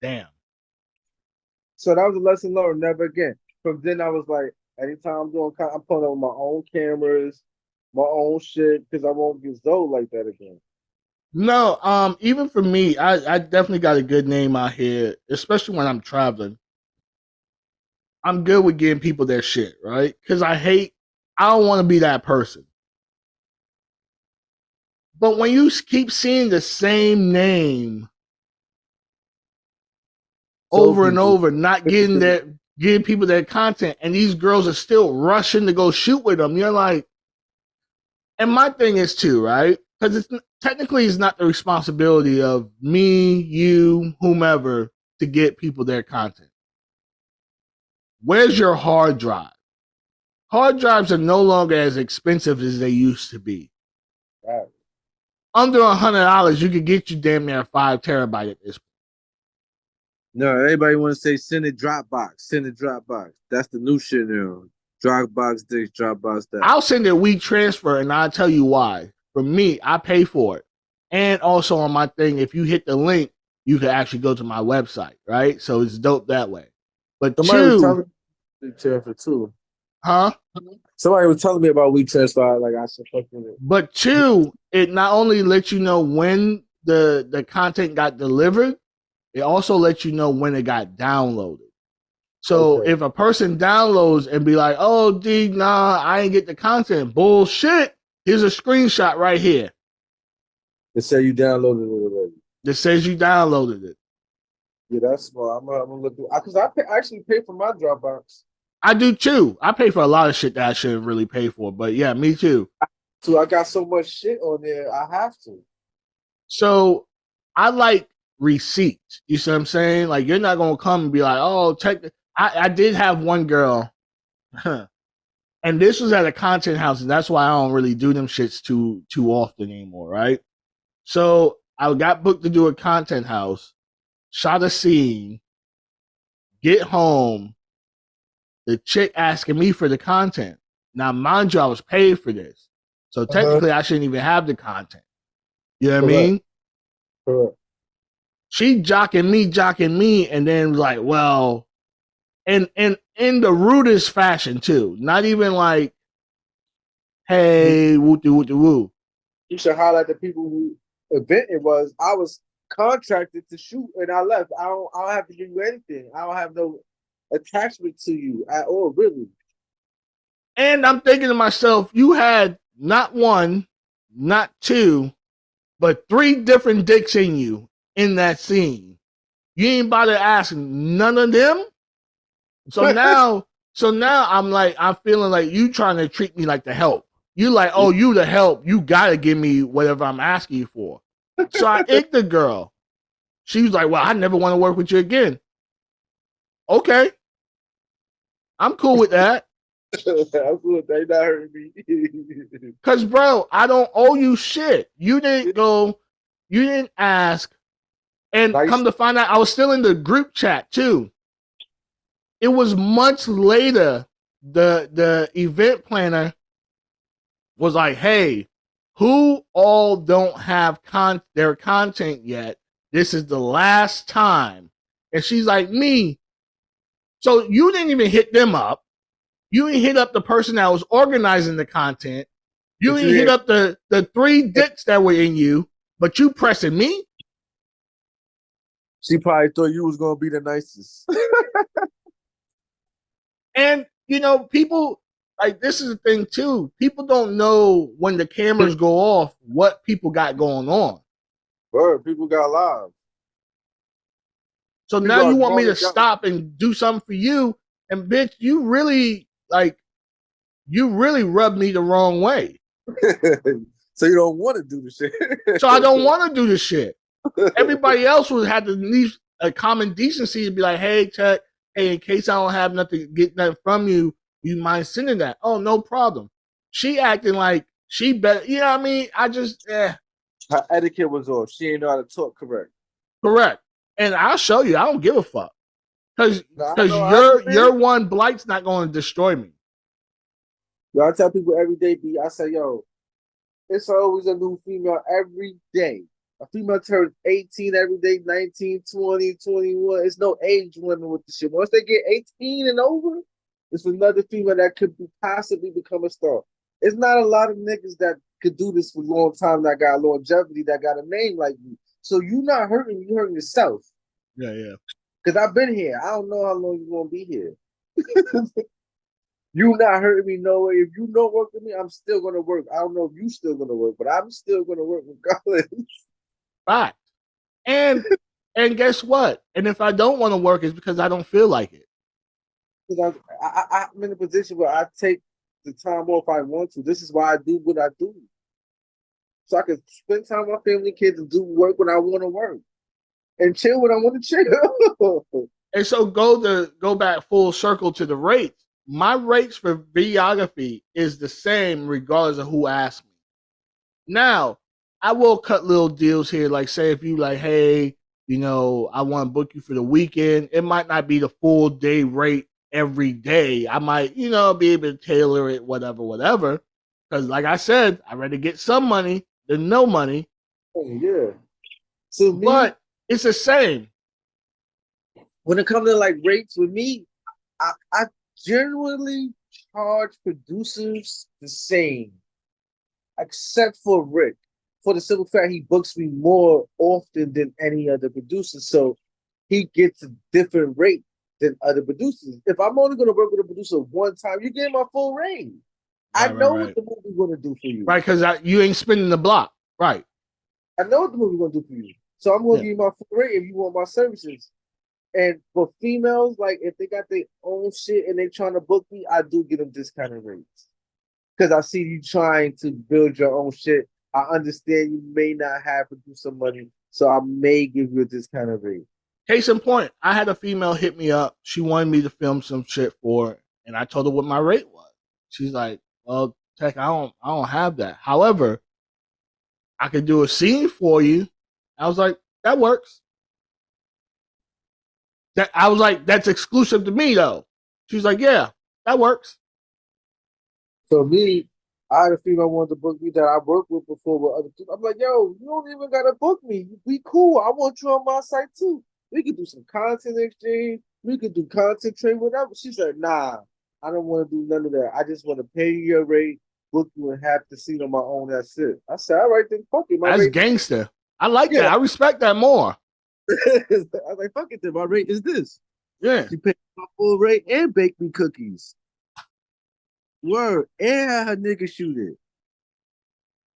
Damn. So that was a lesson learned, never again. From then I was like, anytime I'm doing, I'm putting on my own cameras, my own shit, because I won't get Zoe like that again. No, even for me, I definitely got a good name out here, especially when I'm traveling. I'm good with giving people their shit, right? Because I don't want to be that person. But when you keep seeing the same name over and over, not giving people their content, and these girls are still rushing to go shoot with them, you're like, and my thing is too, right? Because it's not the responsibility of me, you, whomever, to get people their content. Where's your hard drive? Hard drives are no longer as expensive as they used to be. Right. Under $100, you could get you damn near 5 terabyte at this point. No, everybody want to say send it Dropbox. Send it Dropbox. That's the new shit now. Dropbox this, Dropbox that. I'll send it WeTransfer, and I'll tell you why. For me, I pay for it. And also on my thing, if you hit the link, you can actually go to my website, right? So it's dope that way. But somebody was telling me WeTransfer too. Huh? Somebody was telling me about WeTransfer, like I should fuck with it. But two, it not only lets you know when the content got delivered, it also lets you know when it got downloaded. So if a person downloads and be like, oh, D, nah, I ain't get the content. Bullshit. Here's a screenshot right here. It says you downloaded it already. It says you downloaded it. Yeah, that's smart. I'm gonna look because I actually pay for my Dropbox. I do too. I pay for a lot of shit that I shouldn't really pay for, but yeah, me too. So I got so much shit on there, I have to. So I like receipts. You see what I'm saying? Like you're not gonna come and be like, oh, I did have one girl, and this was at a content house, and that's why I don't really do them shits too often anymore, right? So I got booked to do a content house, shot a scene, get home, the chick asking me for the content. Now, mind you, I was paid for this. So technically I shouldn't even have the content. You know what I mean? Correct. She jocking me, and then like, well, and in the rudest fashion too. Not even like, hey, woo. You should highlight the people who event it was. I was contracted to shoot and I left. I don't have to give you anything. I don't have no attachment to you at all, really. And I'm thinking to myself, you had not one, not two, but 3 different dicks in you in that scene. You ain't bother asking none of them. So now I'm feeling like you trying to treat me like the help. You like, oh, you the help. You gotta give me whatever I'm asking you for. So I icked the girl. She was like, well, I never want to work with you again. Okay. I'm cool with that. I'm cool with that. You're not hurting me. Because, bro, I don't owe you shit. You didn't ask. And come to find out, I was still in the group chat, too. It was months later, the event planner was like, hey, who all don't have their content yet? This is the last time. And she's like, me. So you didn't even hit them up. You ain't hit up the person that was organizing the content. You ain't hit up the 3 dicks that were in you, but you pressing me? She probably thought you was gonna be the nicest. And people, like, this is the thing too. People don't know when the cameras go off what people got going on. Word, people got lives. So people now you want me to stop and do something for you, and bitch, you really rubbed me the wrong way. So you don't want to do the shit. So I don't want to do the shit. Everybody else would have at least a common decency to be like, hey, Chuck, hey, in case I don't have nothing, get nothing from you, you mind sending that? Oh, no problem. She acting like she better, you know what I mean? I just, Her etiquette was off. She ain't know how to talk correct. Correct. And I'll show you. I don't give a fuck. Because your one blight's not going to destroy me. Yo, I tell people every day, I say, yo, it's always a new female every day. A female turns 18 every day, 19, 20, 21. It's no age limit with the shit. Once they get 18 and over, it's another female that could possibly become a star. It's not a lot of niggas that could do this for a long time that got longevity, that got a name like you. So you not hurting, you hurting yourself. Yeah, yeah. Because I've been here. I don't know how long you're going to be here. You not hurting me no way. If you don't work with me, I'm still going to work. I don't know if you still going to work, but I'm still going to work regardless. Fact. And guess what? And if I don't want to work, it's because I don't feel like it. Because I'm in a position where I take the time off I want to. This is why I do what I do. So I can spend time with my family, kids, and do work when I want to work. And chill when I want to chill. And so go back full circle to the rates. My rates for videography is the same regardless of who asks me. Now, I will cut little deals here, like say if you like, hey, I want to book you for the weekend. It might not be the full day rate every day. I might, be able to tailor it, whatever. Because like I said, I'd rather get some money than no money. Oh, yeah. So but it's the same. When it comes to like rates with me, I generally charge producers the same, except for Rick, for the simple fact he books me more often than any other producer. So he gets a different rate than other producers. If I'm only going to work with a producer one time, you get my full range. Right, I know what the movie's going to do for you. Right, because you ain't spinning the block. Right. I know what the movie's going to do for you. So I'm going to give you my full rate if you want my services. And for females, like if they got their own shit and they trying to book me, I do get them discounted rates. Because I see you trying to build your own shit. I understand you may not have producer money, so I may give you a discounted rate. Case in point, I had a female hit me up. She wanted me to film some shit for her, and I told her what my rate was. She's like, "Well, Tech, I don't have that. However, I could do a scene for you." I was like, "That works." I was like, "That's exclusive to me, though." She's like, "Yeah, that works." So me, I had a female wanted to book me that I worked with before with other people. I'm like, "Yo, you don't even gotta book me. We cool. I want you on my site too. We could do some content exchange. We could do content trade, whatever." She said, "Nah, I don't want to do none of that. I just want to pay you your rate, book you, and have the scene on my own. That's it." I said, "All right, then fuck it. That's gangster. I like that. I respect that more." I was like, "Fuck it, then. My rate is this." Yeah. She paid my full rate and baked me cookies. Word. And had her nigga shoot it.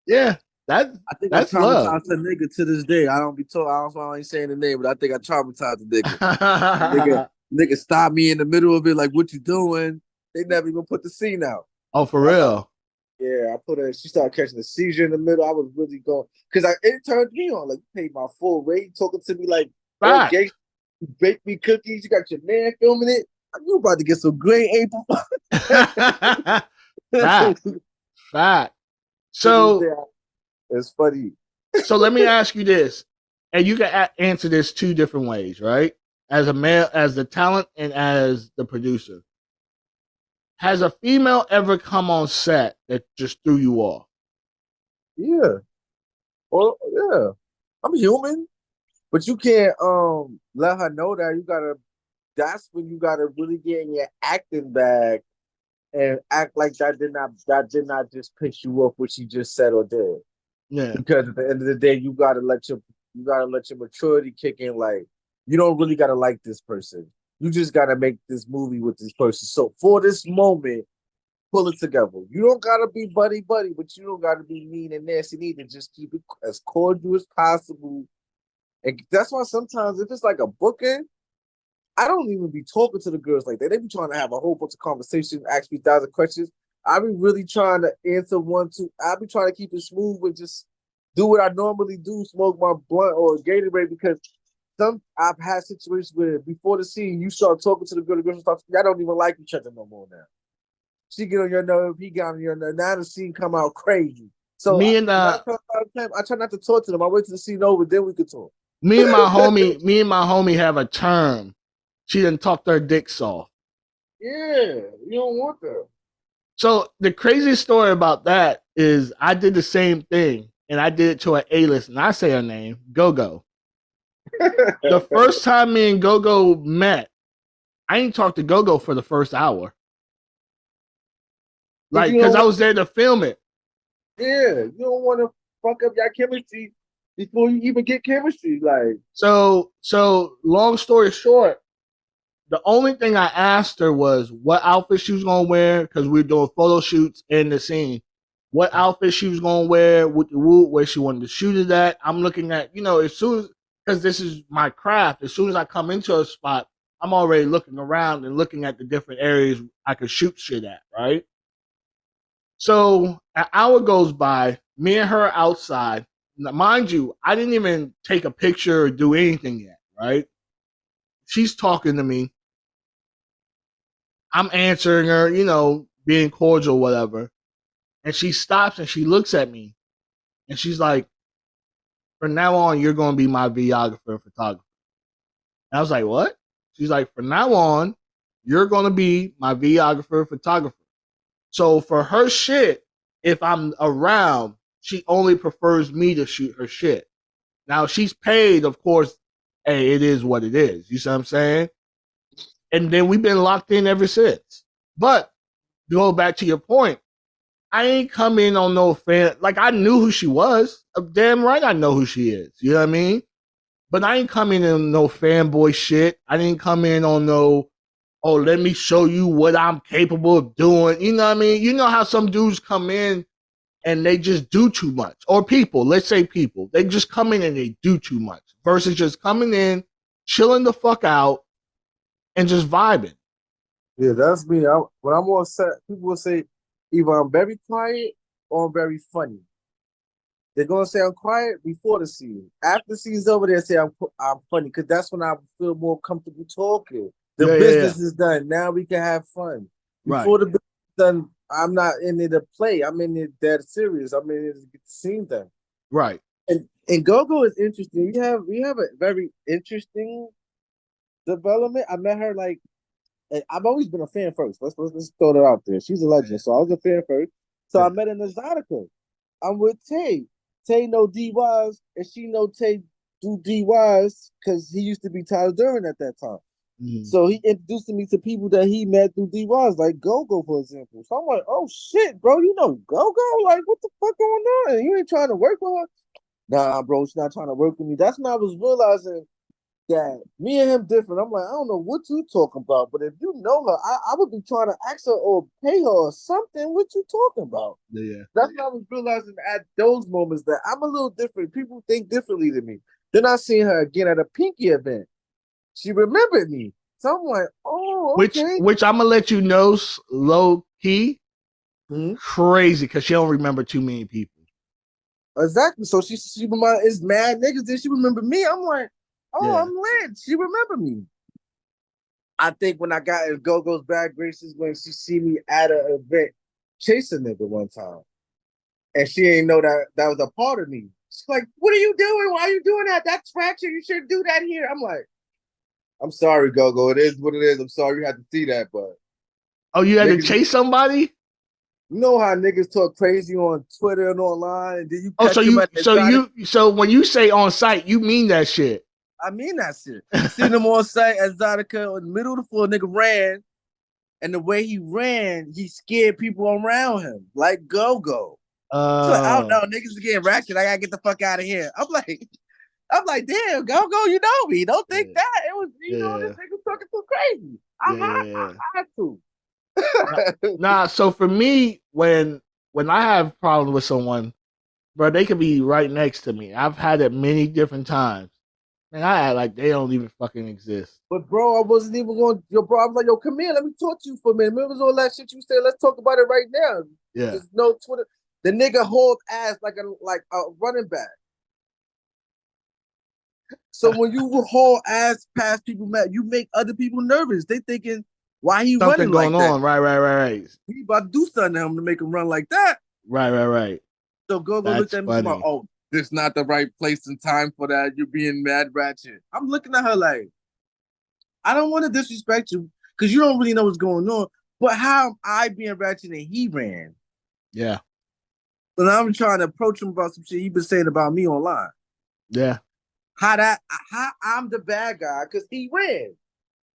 Yeah. I think that's I traumatized the nigga to this day. I don't be told. I ain't saying the name, but I think I traumatized the nigga. nigga stopped me in the middle of it, like, "What you doing?" They never even put the scene out. Oh, for real? Yeah, I put her. She started catching a seizure in the middle. I was really going because it turned me on. Like, you paid my full rate, talking to me like, "Oh, gay, you baked me cookies. You got your man filming it. You about to get some great April." Fact. So it's funny. So let me ask you this, and you can answer this 2 different ways, right? As a male, as the talent, and as the producer. Has a female ever come on set that just threw you off? Yeah. Well, yeah. I'm human, but you can't let her know that. That's when you gotta really get in your acting bag and act like that did not just piss you off what she just said or did. Yeah. Because at the end of the day, you gotta let your maturity kick in. Like, you don't really gotta like this person. You just gotta make this movie with this person. So for this moment, pull it together. You don't gotta be buddy, but you don't gotta be mean and nasty neither. Just keep it as cordial as possible. And that's why sometimes if it's like a booking, I don't even be talking to the girls like that. They be trying to have a whole bunch of conversations, ask me 1,000 questions. I be really trying to answer one, two. I be trying to keep it smooth and just do what I normally do, smoke my blunt or Gatorade, because I've had situations where before the scene, you start talking to the girl starts, I don't even like each other no more now. She get on your nerve, he got on your nerve. Now the scene come out crazy. So I try not to talk to them. I wait till the scene over, then we could talk. Me and my homie have a term. She done talked her dick soft. Yeah, you don't want that. So the craziest story about that is I did the same thing, and I did it to an A-list, and I say her name, Go-Go. The first time me and Go-Go met, I didn't talk to Go-Go for the first hour. Like, because I was there to film it. Yeah, you don't want to fuck up your chemistry before you even get chemistry. Like, so long story short, the only thing I asked her was what outfit she was gonna wear, because we were doing photo shoots in the scene. What outfit she was gonna wear, with the woot, where she wanted to shoot it at. I'm looking at, as soon as, because this is my craft, as soon as I come into a spot, I'm already looking around and looking at the different areas I could shoot shit at, right? So an hour goes by, me and her outside. Now, mind you, I didn't even take a picture or do anything yet, right? She's talking to me. I'm answering her, being cordial, whatever. And she stops and she looks at me. And she's like, from now on, you're going to be my videographer and photographer. And I was like, what? She's like, from now on, you're going to be my videographer and photographer. So for her shit, if I'm around, she only prefers me to shoot her shit. Now, she's paid, of course. Hey, it is what it is. You see what I'm saying? And then we've been locked in ever since. But to go back to your point, I ain't come in on no fan. Like, I knew who she was. Damn right I know who she is. You know what I mean? But I ain't come in on no fanboy shit. I didn't come in on no, oh, let me show you what I'm capable of doing. You know what I mean? You know how some dudes come in and they just do too much. Or people, let's say people. They just come in and they do too much. Versus just coming in, chilling the fuck out, and just vibing. Yeah, that's me. When I'm on set, people will say either I'm very quiet or I'm very funny. They're gonna say I'm quiet before the scene. After the scene's over, they say I'm funny, because that's when I feel more comfortable talking. The business is done. Now we can have fun. Before the business is done, I'm not in it to play. I'm in it dead serious. I'm in it to get the scene done. Right. And Go-Go is interesting. We have a very interesting development. I met her I've always been a fan first. Let's throw that out there. She's a legend, so I was a fan first. So I met in Exotica. I'm with Tay. Tay know D-Wise, and she know Tay do D-Wise because he used to be Tyler Durden at that time. Mm-hmm. So he introduced me to people that he met through D-Wise, like Go-Go, for example. So I'm like, oh shit, bro, you know Go-Go? Like, what the fuck going on? You ain't trying to work with her? Nah, bro, she's not trying to work with me. That's when I was realizing that me and him different. I'm like, I don't know what you talking about, but if you know her, I would be trying to ask her or pay her or something. What you talking about? Yeah. That's when I was realizing at those moments that I'm a little different. People think differently than me. Then I seen her again at a Pinky event. She remembered me. So I'm like, oh, okay. Which I'm gonna let you know, low key, crazy, because she don't remember too many people. Exactly. So she is mad niggas. Then she remember me. I'm like, oh, yeah. I'm lit. She remember me. I think when I got in Go-Go's bad graces, when she see me at an event chasing nigga one time, and she ain't know that was a part of me. She's like, what are you doing? Why are you doing that? That's fracture. You shouldn't do that here. I'm like, I'm sorry, Go-Go. It is what it is. I'm sorry you had to see that, but. Oh, you had to chase somebody? You know how niggas talk crazy on Twitter and online, and then you so when you say on site, you mean that shit. I mean that shit. Seen them on site at Exotica in the middle of the floor, nigga ran, And the way he ran, he scared people around him, like Go-Go. So like, oh no, niggas is getting ratchet. I gotta get the fuck out of here. I'm like, damn, Go-Go, you know me. Don't think that. It was, you know, this nigga talking too crazy. I had to. Nah, so for me, when I have problems with someone, bro, they could be right next to me. I've had it many different times. Man, I act like they don't even fucking exist. But bro, I wasn't even going. Yo, bro, I was like, yo, come here, let me talk to you for a minute. Remember all that shit you said? Let's talk about it right now. Yeah. There's no Twitter. The nigga hold ass like a running back. So when you haul ass past people, you make other people nervous. They thinking, why he something running going like on? That? Right. He about to do something to him to make him run like that. Right. So Go-Go looked at me and like, oh, this not the right place and time for that. You're being mad ratchet. I'm looking at her like, I don't want to disrespect you because you don't really know what's going on. But how am I being ratchet and he ran? Yeah. And I'm trying to approach him about some shit he been saying about me online. Yeah. How I'm the bad guy because he ran.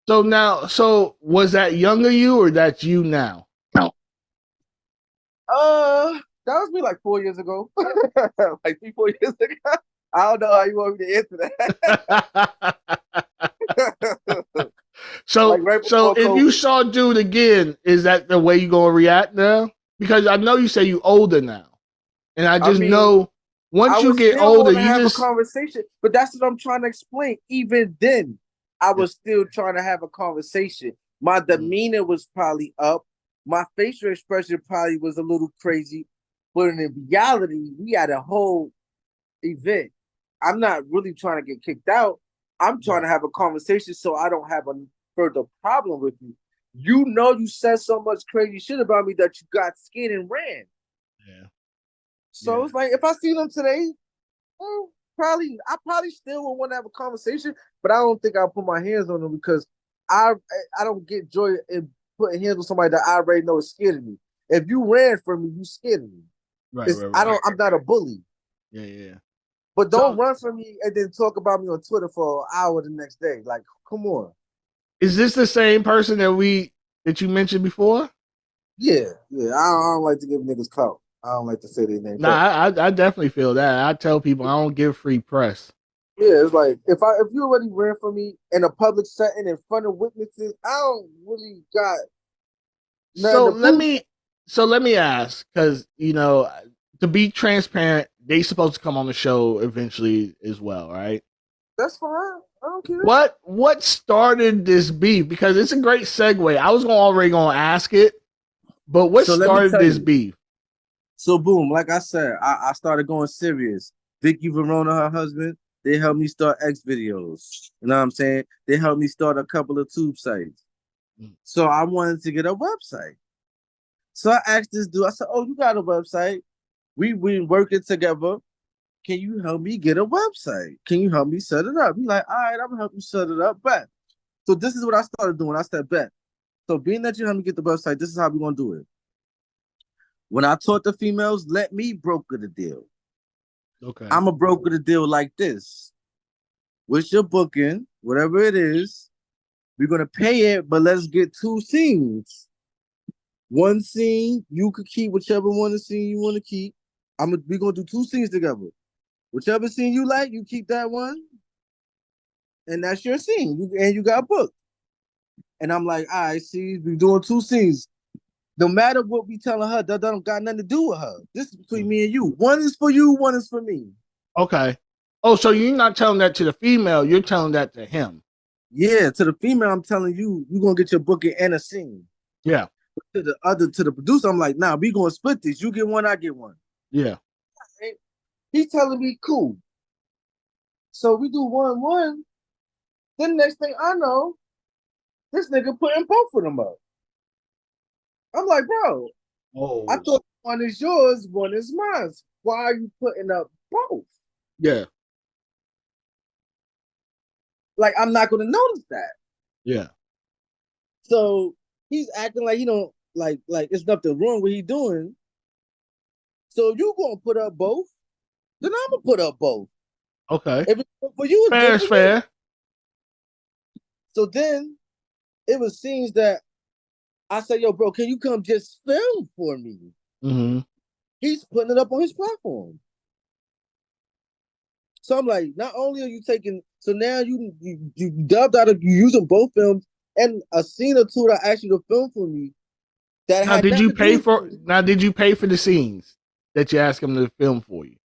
So was that younger you or that's you now? No. That was me like 4 years ago. Like 3-4 years ago. I don't know how you want me to answer that. So like right if you saw dude again, is that the way you gonna react now? Because I know you say you older now. And I know once you get older, you have just a conversation. But that's what I'm trying to explain. Even then, I was still trying to have a conversation. My demeanor was probably up. My facial expression probably was a little crazy. But in reality, we had a whole event. I'm not really trying to get kicked out. I'm trying to have a conversation so I don't have a further problem with you. You know you said so much crazy shit about me that you got scared and ran. Yeah. So it's like if I see them today, I probably still would want to have a conversation, but I don't think I'll put my hands on them because I don't get joy in putting hands on somebody that I already know is scared of me. If you ran from me, you scared of me. Right. I'm not a bully. Yeah. But don't run from me and then talk about me on Twitter for an hour the next day. Like, come on. Is this the same person that you mentioned before? Yeah. I don't like to give niggas clout. I don't like to say their name. Nah, I definitely feel that. I tell people I don't give free press. Yeah, it's like if you already ran from me in a public setting in front of witnesses, I don't really got. So let me ask, because to be transparent, they supposed to come on the show eventually as well, right? That's fine. I don't care. What started this beef? Because it's a great segue. I was already gonna ask it, but what started this beef? So boom, like I said, I started going serious. Vicky Verona, her husband, they helped me start X videos. You know what I'm saying? They helped me start a couple of tube sites. So I wanted to get a website. So I asked this dude, I said, oh, you got a website? We working together. Can you help me get a website? Can you help me set it up? He's like, all right, I'm gonna help you set it up. Bet. So this is what I started doing. I said, bet. So being that you help me get the website, this is how we're gonna do it. When I taught the females, let me broker the deal. Okay. I'm a broker the deal like this. With your booking, whatever it is, we're gonna pay it, but let's get 2 scenes. One scene, you could keep whichever one the scene you want to keep. We're gonna do 2 scenes together. Whichever scene you like, you keep that one, and that's your scene. You got booked. And I'm like, all right, see, we're doing 2 scenes. No matter what we telling her, that don't got nothing to do with her. This is between me and you. One is for you, one is for me. Okay. Oh, so you're not telling that to the female, you're telling that to him. Yeah, to the female, I'm telling you, you're gonna get your booking and a scene. Yeah. To the producer, I'm like, nah, we gonna split this. You get one, I get one. Yeah. He's telling me, cool. So we do 1-1. Then next thing I know, this nigga putting both of them up. I'm like, bro, I thought one is yours, one is mine. Why are you putting up both? Yeah. Like, I'm not gonna notice that. Yeah. So he's acting like he don't like it's nothing wrong with he doing. So if you gonna put up both, then I'm gonna put up both. Okay. If it's for you, fair is fair. So then it was scenes that I said, yo, bro, can you come just film for me? Mm-hmm. He's putting it up on his platform. So I'm like, not only are you taking, so now you dubbed out of you using both films and a scene or two that asked you to film for me that Now, had did nothing you to do pay with for? me. Now, did you pay for the scenes that you asked him to film for you?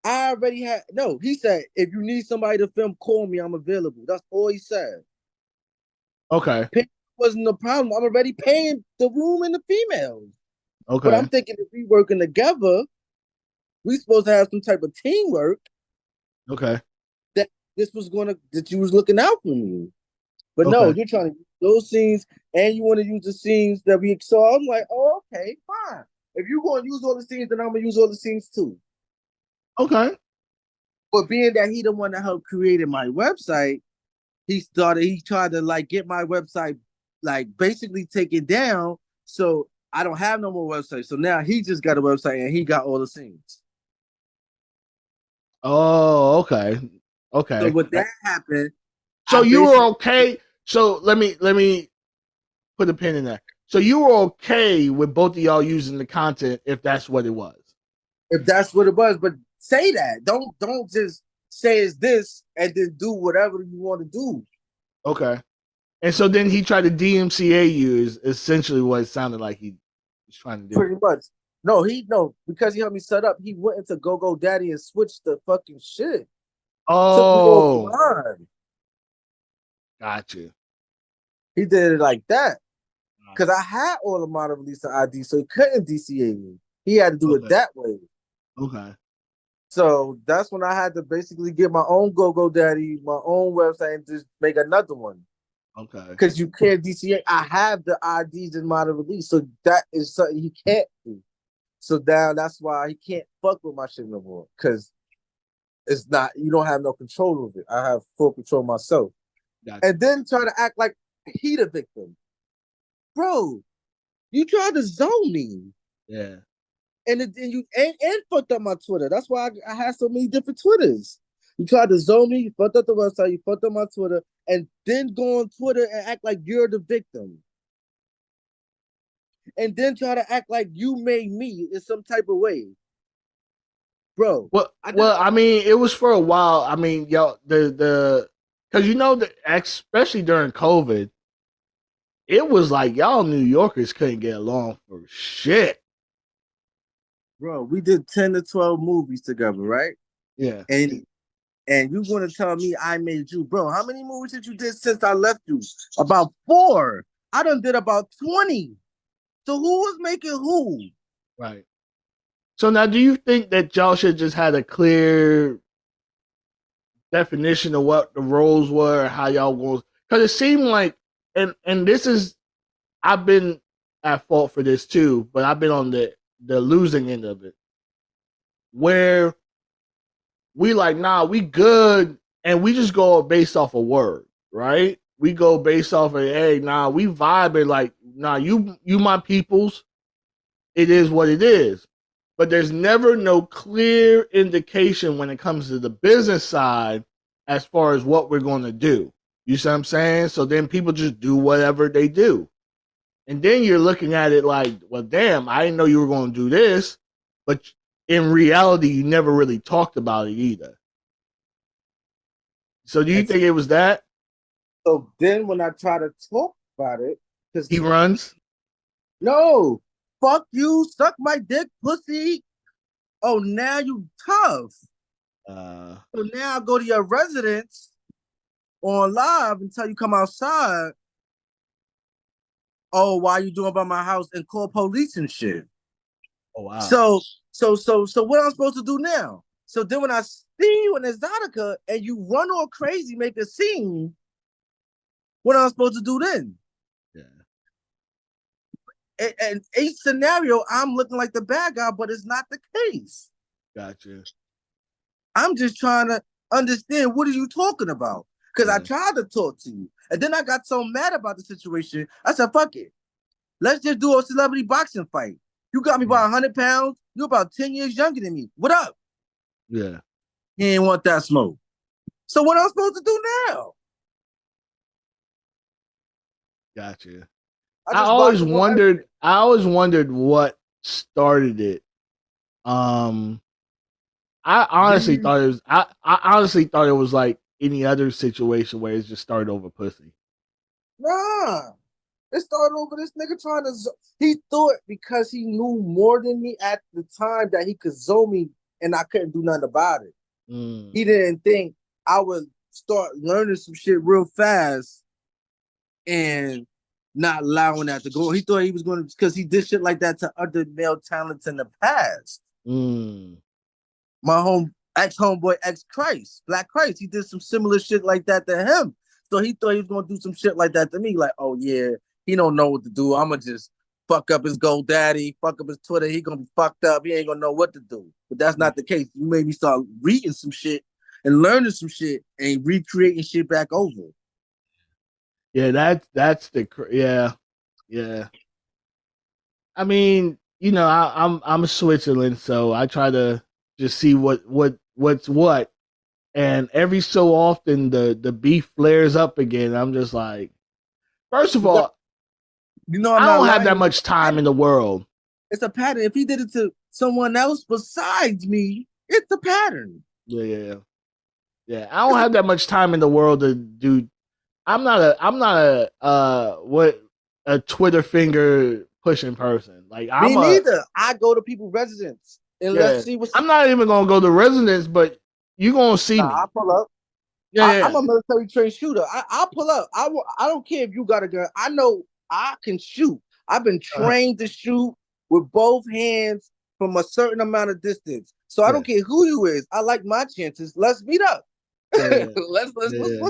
I already had no. He said, if you need somebody to film, call me. I'm available. That's all he said. Okay. Pay wasn't the problem. I'm already paying the room and the females. But Okay. I'm thinking if we working together, we supposed to have some type of teamwork. Okay. That this was that you was looking out for me. But no, Okay. you're trying to use those scenes and you want to use the scenes that we saw. I'm like, oh, okay, fine. If you're going to use all the scenes, then I'm going to use all the scenes too. Okay. But being that he the one that helped created my website, he tried to like get my website, like basically take it down. So I don't have no more website. So now he just got a website and he got all the scenes. Oh, okay. So Okay. with that happened, So I you were basically, okay. So let me put a pin in that. So you were okay with both of y'all using the content if that's what it was. if that's what it was, but say that. Don't just say it's this and then do whatever you want to do. Okay. And so then he tried to DMCA you is essentially what it sounded like he was trying to do. Pretty much. No, because he helped me set up, he went into GoDaddy and switched the fucking shit. Took me Oh, offline. gotcha. He did it like that. Because I had all the model release ID, so he couldn't DCA me. He had to do it that way. Okay. So that's when I had to basically get my own GoDaddy, my own website, and just make another one. Okay. Because you can't DCA. I have the IDs in model release, so that is something he can't do. So now that's why he can't fuck with my shit no more. Because it's not, you don't have no control over it. I have full control myself. Gotcha. And then try to act like he the victim. Bro, you tried to zone me. Yeah. And you fucked up my Twitter. That's why I had so many different Twitters. You tried to zone me, you fucked up the website, you fucked up my Twitter, and then go on Twitter and act like you're the victim. And then try to act like you made me in some type of way. Bro. I mean, it was for a while. I mean, y'all, because you know that especially during COVID, it was like y'all New Yorkers couldn't get along for shit. Bro, we did 10 to 12 movies together, right? Yeah. And you're gonna tell me I made you, bro. How many movies did you did since I left you? About 4. I done did about 20. So who was making who? Right. So now, do you think that y'all should just had a clear definition of what the roles were, how y'all was? Because it seemed like, and this is, I've been at fault for this too, but I've been on the losing end of it, where we like, nah, we good, and we just go based off a word, right? We go based off of, hey, nah, we vibing like, nah, you my peoples. It is what it is. But there's never no clear indication when it comes to the business side as far as what we're going to do. You see what I'm saying? So then people just do whatever they do. And then you're looking at it like, well, damn, I didn't know you were going to do this. But in reality, you never really talked about it either. So do you think it was that? So then when I try to talk about it, because he runs? No, fuck you, suck my dick, pussy. Oh, now you tough. So now I go to your residence on live until you come outside. Oh, why you doing by my house and call police and shit? Oh wow. So what I'm supposed to do now? So then when I see you in Exotica and you run all crazy, make a scene, what am I supposed to do then? Yeah. And each scenario, I'm looking like the bad guy, but it's not the case. Gotcha. I'm just trying to understand, what are you talking about? Because I tried to talk to you. And then I got so mad about the situation, I said, fuck it. Let's just do a celebrity boxing fight. You got me by 100 pounds. You're about 10 years younger than me. What up? Yeah. He ain't want that smoke. So what am I supposed to do now? Gotcha. I always wondered what started it. I honestly thought it was. I honestly thought it was like any other situation where it's just started over pussy. Nah, it started over this nigga trying to. He thought because he knew more than me at the time that he could zone me, and I couldn't do nothing about it. He didn't think I would start learning some shit real fast and not allowing that to go. He thought he was going to, because he did shit like that to other male talents in the past. My ex-homeboy, ex-Christ, Black Christ, he did some similar shit like that to him. So he thought he was going to do some shit like that to me. Like, oh yeah, he don't know what to do. I'm going to just fuck up his GoDaddy, fuck up his Twitter. He going to be fucked up. He ain't going to know what to do. But that's not the case. You made me start reading some shit and learning some shit and recreating shit back over. Yeah, that's yeah. I mean, you know, I'm Switzerland, so I try to just see what's what, and every so often the beef flares up again. I'm just like, first of all, you know, I don't have that much time in the world. It's a pattern. If he did it to someone else besides me, it's a pattern. Yeah. I don't have that much time in the world to do. I'm not a Twitter finger pushing person. Like me neither. I go to people's residence and let's see what's. I'm not even gonna go to residence, but you gonna see me. I'll pull up. I'm a military trained shooter. I'll pull up. I don't care if you got a gun. I know I can shoot. I've been trained to shoot with both hands from a certain amount of distance. So I don't care who you is. I like my chances. Let's meet up. Let's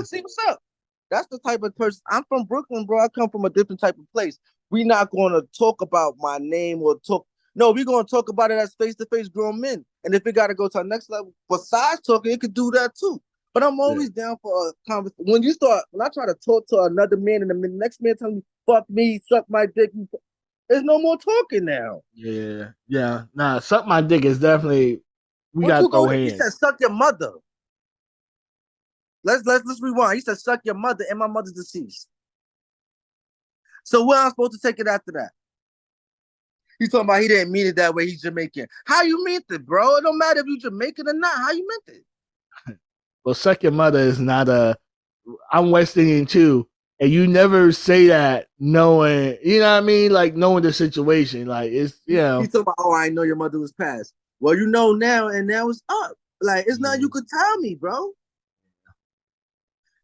see what's up. That's the type of person. I'm from Brooklyn, bro. I come from a different type of place. We're not going to talk about my name or talk. No, we're going to talk about it as face-to-face grown men. And if it got to go to our next level, besides talking, it could do that too. But I'm always down for a conversation. When I try to talk to another man and the next man telling me, fuck me, suck my dick, there's no more talking now. Yeah. Nah, suck my dick is definitely, we got to throw hands. He said, suck your mother. Let's rewind. He said, suck your mother, and my mother's deceased. So where am I supposed to take it after that? He's talking about he didn't mean it that way. He's Jamaican. How you meant it, bro? It don't matter if you Jamaican or not. How you meant it? Well, suck your mother is not I'm West Indian too. And you never say that knowing, you know what I mean? Like knowing the situation. Like it's, you know. He's talking about, oh, I know your mother was passed. Well, you know now, and now it's up. Like, it's not you could tell me, bro.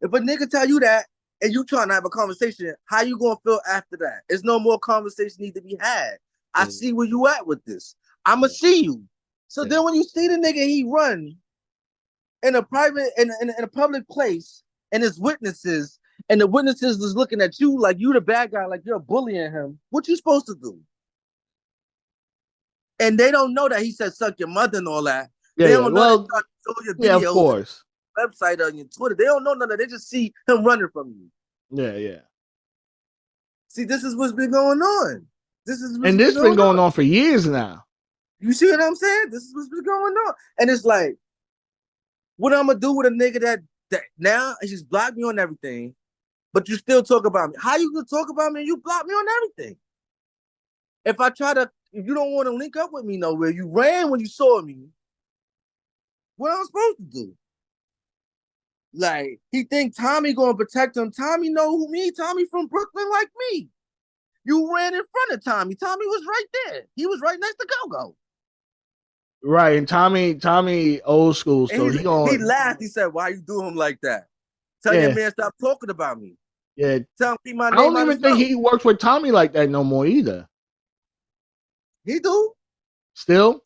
If a nigga tell you that and you trying to have a conversation, how you gonna feel after that? There's no more conversation need to be had. I see where you at with this. I'ma see you. So then when you see the nigga, he run in a private, in a public place, and his witnesses, and the witnesses is looking at you like you the bad guy, like you're bullying him. What you supposed to do? And they don't know that he said suck your mother and all that. They don't know that your videos, of course. Website on your Twitter. They don't know none of that. They just see him running from you. Yeah. See, this is what's been going on. This been going on for years now. You see what I'm saying? This is what's been going on. And it's like, what I'm gonna do with a nigga that now he just blocked me on everything, but you still talk about me. How you gonna talk about me and you block me on everything? If you don't want to link up with me nowhere, you ran when you saw me. What am I supposed to do? Like, he think Tommy gonna protect him. Tommy know who me. Tommy from Brooklyn like me. You ran in front of Tommy. Tommy was right there. He was right next to Go-Go. Right, and Tommy old school, so he laughed. He said, "Why you do him like that? Tell your man stop talking about me." Yeah, tell me my name. I don't even think he works with Tommy like that no more either. He do. Still?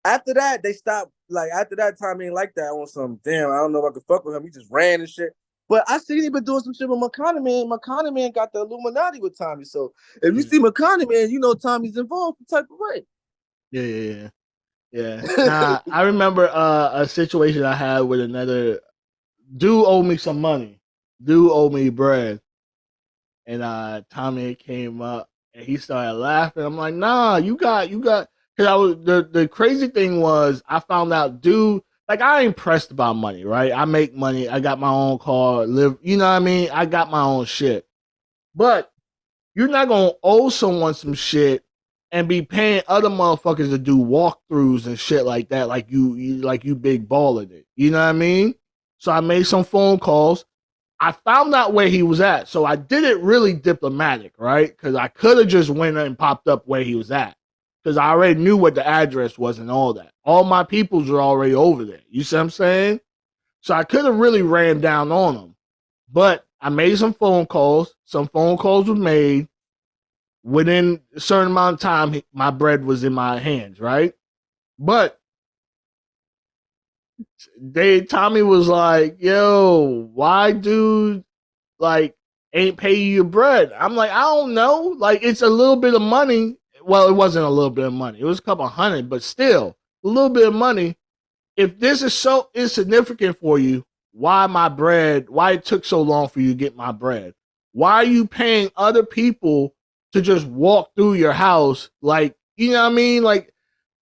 After that, they stopped. Like, after that, Tommy ain't like that. On some, damn, I don't know if I could fuck with him. He just ran and shit. But I seen he been doing some shit with McConaughey Man. McConaughey Man got the Illuminati with Tommy. So if you see McConaughey Man, you know Tommy's involved the type of way. Yeah. Nah, I remember a situation I had with another dude owed me some money. Dude owed me bread. And Tommy came up and he started laughing. I'm like, nah, you got because I was the crazy thing was I found out dude, like I ain't pressed about money, right? I make money, I got my own car, live, you know what I mean? I got my own shit. But you're not gonna owe someone some shit and be paying other motherfuckers to do walkthroughs and shit like that, like you big balling it. You know what I mean? So I made some phone calls. I found out where he was at. So I did it really diplomatic, right? Because I could have just went and popped up where he was at. Because I already knew what the address was and all that. All my peoples were already over there. You see what I'm saying? So I could have really ran down on him. But I made some phone calls. Some phone calls were made. Within a certain amount of time, my bread was in my hands, right? But Tommy was like, yo, why dude like ain't pay you your bread? I'm like, I don't know. Like, it's a little bit of money. Well, it wasn't a little bit of money. It was a couple hundred, but still a little bit of money. If this is so insignificant for you, why it took so long for you to get my bread? Why are you paying other people to just walk through your house? Like, you know what I mean? Like,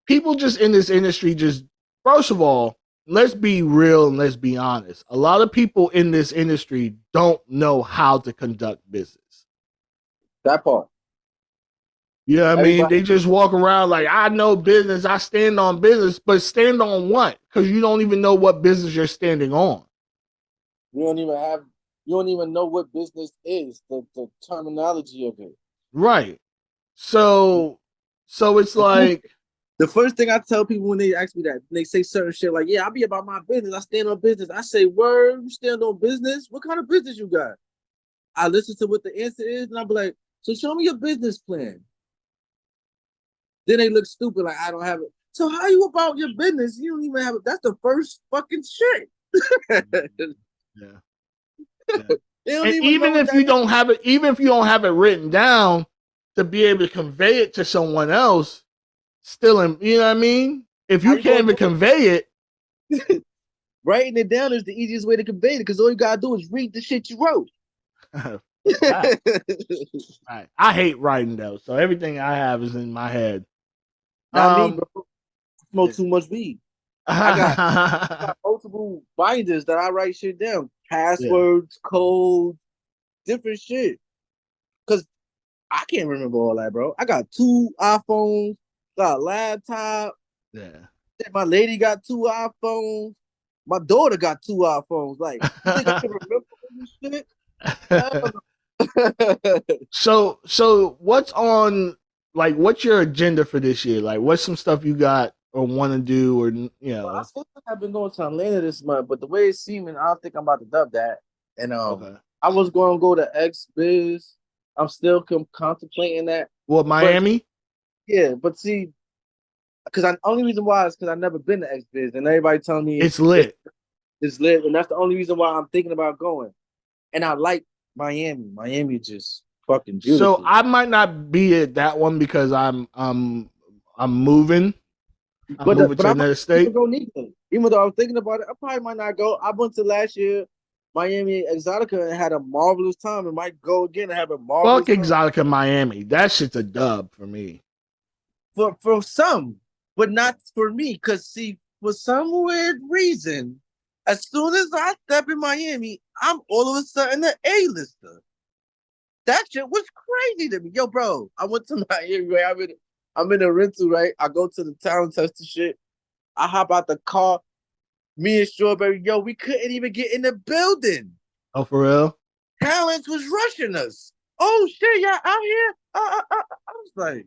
people just in this industry just, first of all, let's be real and let's be honest. A lot of people in this industry don't know how to conduct business. That part. You know what I mean? They just walk around like, I know business, I stand on business, but stand on what? Because you don't even know what business you're standing on. You don't even know what business is, the terminology of it. Right. So it's like, the first thing I tell people when they ask me that, they say certain shit like, yeah, I be about my business, I stand on business. I say, word, you stand on business? What kind of business you got? I listen to what the answer is, and I'll be like, so show me your business plan. Then they look stupid, like, I don't have it. So how you about your business? You don't even have it. That's the first fucking shit. Yeah. And even if you don't have it written down to be able to convey it to someone else, still, you know what I mean? If you can't even convey it, writing it down is the easiest way to convey it, because all you gotta do is read the shit you wrote. Right. I hate writing though, so everything I have is in my head. Not me, bro. I smoke too much weed. I got multiple binders that I write shit down. Passwords, codes, different shit. Because I can't remember all that, bro. I got 2 iPhones, got a laptop. Yeah. My lady got 2 iPhones. My daughter got 2 iPhones. Like, you think I can remember all this shit? So what's on, like, what's your agenda for this year? Like, what's some stuff you got or want to do, or, you know? Well, I still have been going to Atlanta this month, but the way it's seeming, I don't think I'm about to dub that. And I was going to go to X Biz. I'm still contemplating that. What, Miami? But see, because the only reason why is because I've never been to X Biz, and everybody telling me it's lit. It's lit, and that's the only reason why I'm thinking about going. And I like Miami. Miami just fucking beautiful. So I might not be at that one because I'm moving. I'm moving to another state. Even though I was thinking about it, I probably might not go. I went to last year, Miami Exotica, and had a marvelous time, and might go again and have a marvelous time. Fuck Exotica Miami. That shit's a dub for me. For some, but not for me. Because, see, for some weird reason, as soon as I step in Miami, I'm all of a sudden an A-lister. That shit was crazy to me. Yo, bro, I went to Miami, right? I'm in a rental, right? I go to the town, test the shit. I hop out the car. Me and Strawberry, yo, we couldn't even get in the building. Oh, for real? Talents was rushing us. Oh, shit, y'all out here? I was like,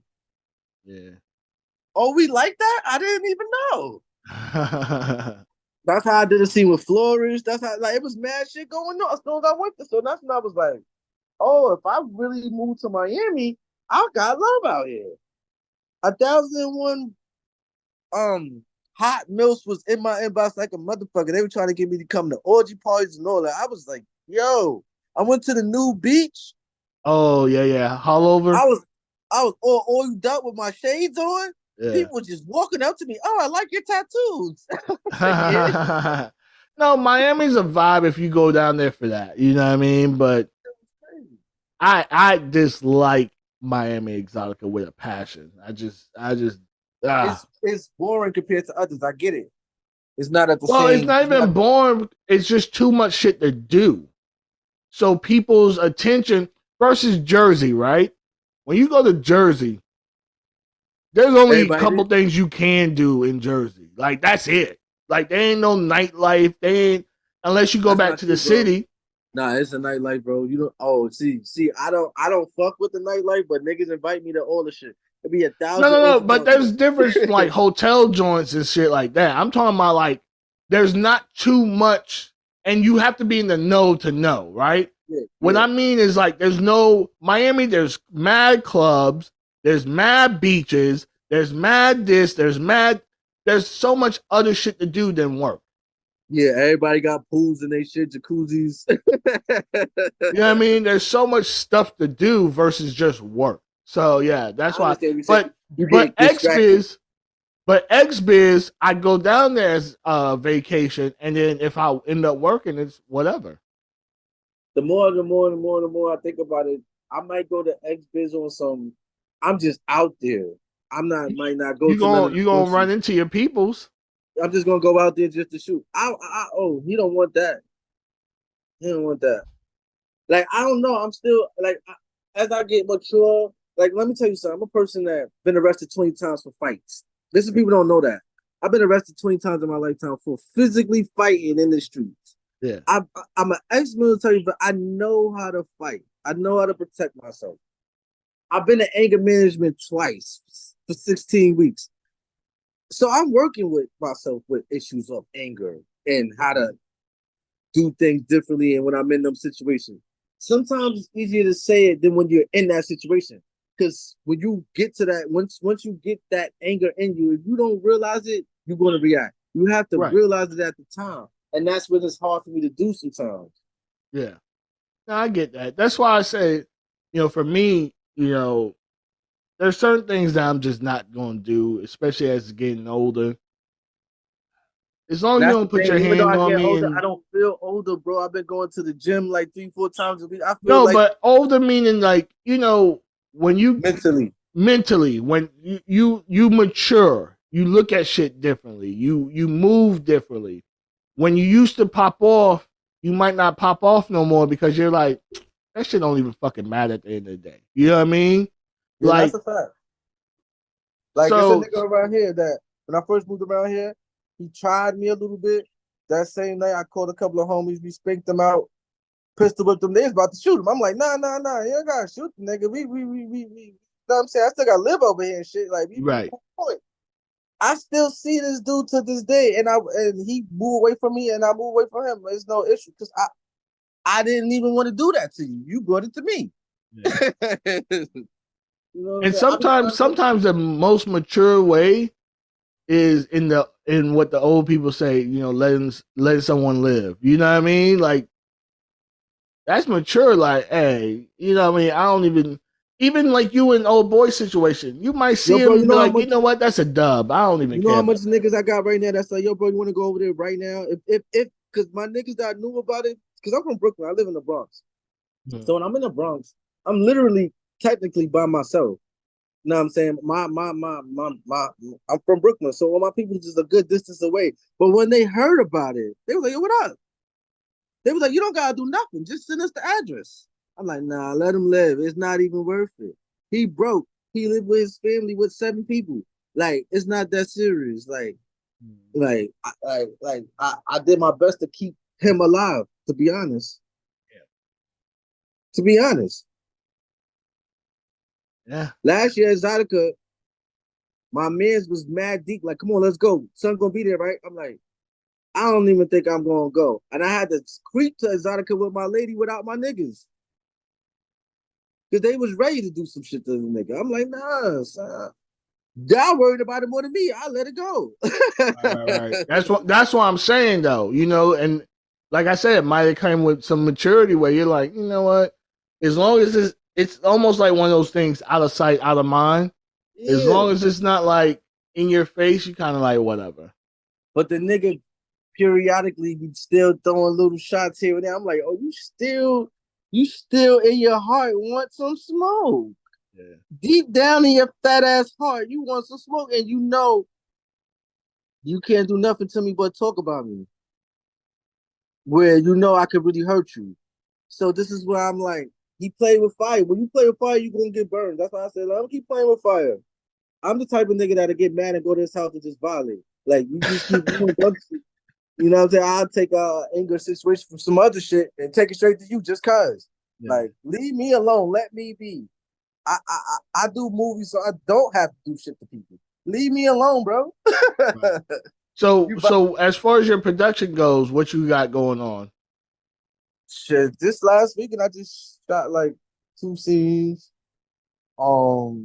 yeah. Oh, we like that? I didn't even know. That's how I did a scene with Flores. That's how, like, it was mad shit going on as soon as I went there. So that's when I was like, oh, if I really move to Miami, I got love out here. 1001 hot milfs was in my inbox like a motherfucker. They were trying to get me to come to orgy parties and all that. I was like, yo, I went to the new beach. Oh, yeah. All over. I was all oiled up with my shades on. Yeah. People were just walking up to me. Oh, I like your tattoos. Like, no, Miami's a vibe if you go down there for that. You know what I mean? But I dislike Miami Exotica with a passion. I just it's boring compared to others. I get it. It's not at the same. Well, it's not even boring. It's just too much shit to do. So people's attention, versus Jersey, right? When you go to Jersey, there's only a couple things you can do in Jersey. Like that's it. Like there ain't no nightlife. They ain't unless you go back to the city. Nah, it's a nightlife, bro. You don't. Oh, see, I don't fuck with the nightlife, but niggas invite me to all the shit. It'd be 1,000. No. But there's difference from like hotel joints and shit like that. I'm talking about like there's not too much, and you have to be in the know to know, right? Yeah, what I mean is like there's no Miami. There's mad clubs. There's mad beaches. There's mad this. There's so much other shit to do than work. Yeah, everybody got pools and they shit, jacuzzis. You know what I mean? There's so much stuff to do versus just work. So yeah, that's why. But XBiz, I go down there as vacation, and then if I end up working, it's whatever. The more I think about it, I might go to XBiz on some. I'm just out there. Might not go. You gonna run into your peoples. I'm just gonna go out there just to shoot. He don't want that. He don't want that. Like I don't know. I'm still like as I get mature. Like let me tell you something. I'm a person that been arrested 20 times for fights. Listen, people don't know that. I've been arrested 20 times in my lifetime for physically fighting in the streets. Yeah. I'm an ex-military, but I know how to fight. I know how to protect myself. I've been in anger management twice for 16 weeks. So I'm working with myself with issues of anger and how to do things differently. And when I'm in them situations, sometimes it's easier to say it than when you're in that situation. Because when you get to that, once you get that anger in you, if you don't realize it, you're going to react. You have to realize it at the time. And that's when it's hard for me to do sometimes. Yeah. No, I get that. That's why I say, for me, there's certain things that I'm just not going to do, especially as getting older. As long as you don't put your hand on me. I don't feel older, bro. I've been going to the gym like 3-4 times a week. I feel but older meaning like, when you mentally, when you mature, you look at shit differently. You move differently. When you used to pop off, you might not pop off no more because you're like, that shit don't even fucking matter at the end of the day. You know what I mean? Yeah, that's a fact. Like, there's a nigga around here that, when I first moved around here, he tried me a little bit. That same night, I called a couple of homies. We spanked them out, pistol whipped them. They was about to shoot him. I'm like, nah. You ain't got to shoot the nigga. We, you know what I'm saying? I still got to live over here and shit. Like, right. I still see this dude to this day, and he moved away from me, and I moved away from him. There's no issue because I didn't even want to do that to you. You brought it to me. Yeah. And sometimes the most mature way is in what the old people say, letting someone live. You know what I mean? Like that's mature. Like, hey, you know what I mean? I don't even like you in old boy situation. You might see him and be like, you know what? That's a dub. I don't even care. You know how much niggas I got right now that's like, yo, bro, you want to go over there right now? If because my niggas that knew about it, because I'm from Brooklyn, I live in the Bronx. Mm-hmm. So when I'm in the Bronx, I'm literally technically by myself. You know what I'm saying? I'm from Brooklyn, so all my people is a good distance away. But when they heard about it, they was like, yo, what up? They was like, you don't gotta do nothing, just send us the address. I'm like, nah, let him live. It's not even worth it. He broke. He lived with his family with 7 people. Like, it's not that serious. I did my best to keep him alive, to be honest. Yeah. To be honest. Yeah. Last year, Exotica, my mans was mad deep. Like, come on, let's go. Son gonna be there, right? I'm like, I don't even think I'm gonna go. And I had to creep to Exotica with my lady without my niggas. Because they was ready to do some shit to the nigga. I'm like, nah, son. Y'all worried about it more than me. I let it go. Right. That's what I'm saying, though. And like I said, it might have come with some maturity where you're like, you know what? As long as it's almost like one of those things out of sight, out of mind. Yeah. As long as it's not like in your face, you kind of like whatever. But the nigga periodically be still throwing little shots here and there. I'm like, oh, you still in your heart want some smoke. Yeah. Deep down in your fat ass heart, you want some smoke, and you can't do nothing to me but talk about me. Where I could really hurt you. So this is where I'm like, he played with fire. When you play with fire, you're gonna get burned. That's why I said, let him keep playing with fire. I'm the type of nigga that'll get mad and go to his house and just violate. Like you just keep doing dumb shit. You know what I'm saying? I'll take anger situation from some other shit and take it straight to you just cause. Yeah. Like, leave me alone. Let me be. I do movies, so I don't have to do shit to people. Leave me alone, bro. Right. So as far as your production goes, what you got going on? Shit, this last weekend I just shot like 2 scenes. I'll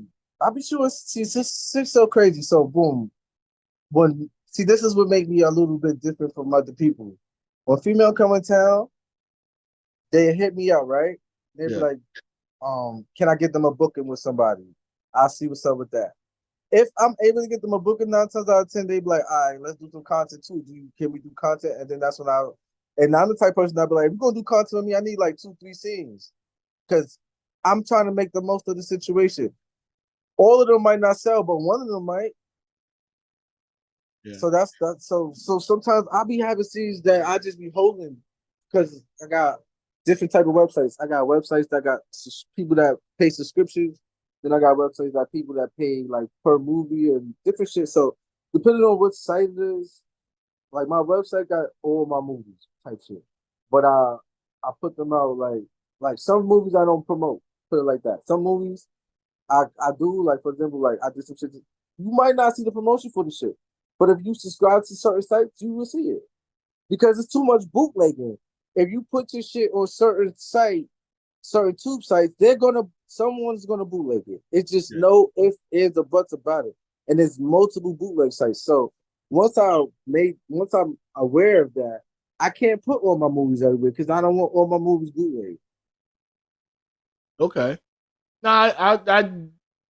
be sure. See, it's so crazy. So boom, this is what make me a little bit different from other people. When female come in town, they hit me up, right? They be like, can I get them a booking with somebody? I'll see what's up with that. If I'm able to get them a booking 9 times out of 10, they be like, all right, let's do some content too. Can we do content? And then that's when and I'm the type of person that be like, if you're gonna do content with me, I need like 2-3 scenes. Because I'm trying to make the most of the situation. All of them might not sell, but one of them might. Yeah. So that's that. So sometimes I'll be having scenes that I just be holding because I got different type of websites. I got websites that got people that pay subscriptions. Then I got websites that people that pay like per movie and different shit. So depending on what site it is, like my website got all my movies type shit. But I put them out like some movies I don't promote. Put it like that. Some movies I do, like for example, like I did some shit. You might not see the promotion for the shit, but if you subscribe to certain sites, you will see it because it's too much bootlegging. If you put your shit on certain tube sites, someone's gonna bootleg it. It's just no ifs, ands, or buts about it, and there's multiple bootleg sites. So once I'm aware of that, I can't put all my movies everywhere because I don't want all my movies bootleg. Okay. No,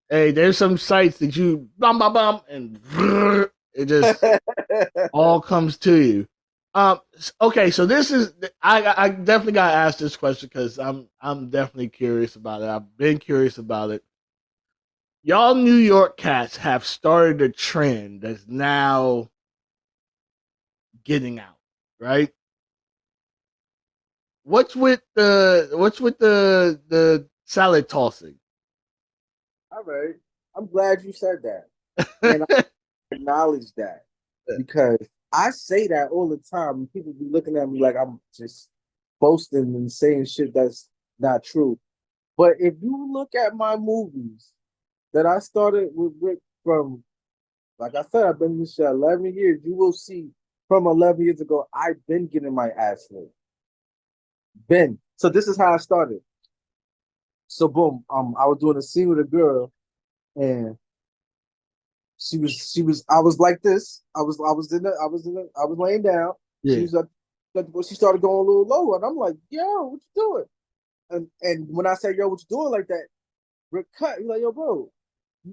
hey, there's some sites that you bum and it just all comes to you. Okay, so this is I definitely gotta ask this question because I'm definitely curious about it. I've been curious about it. Y'all New York cats have started a trend that's now getting out, right? What's with the salad tossing? All right. I'm glad you said that. And I acknowledge that because I say that all the time. And people be looking at me like I'm just boasting and saying shit that's not true. But if you look at my movies that I started with Rick from, like I said, I've been in this shit 11 years. You will see from 11 years ago, I've been getting my ass licked. So this is how I started. So boom, I was doing a scene with a girl, and she was. I was like this. I was laying down. Yeah. She was she started going a little lower, and I'm like, yo, what you doing? And when I say, yo, what you doing like that, Rick cut. He's like, yo, bro,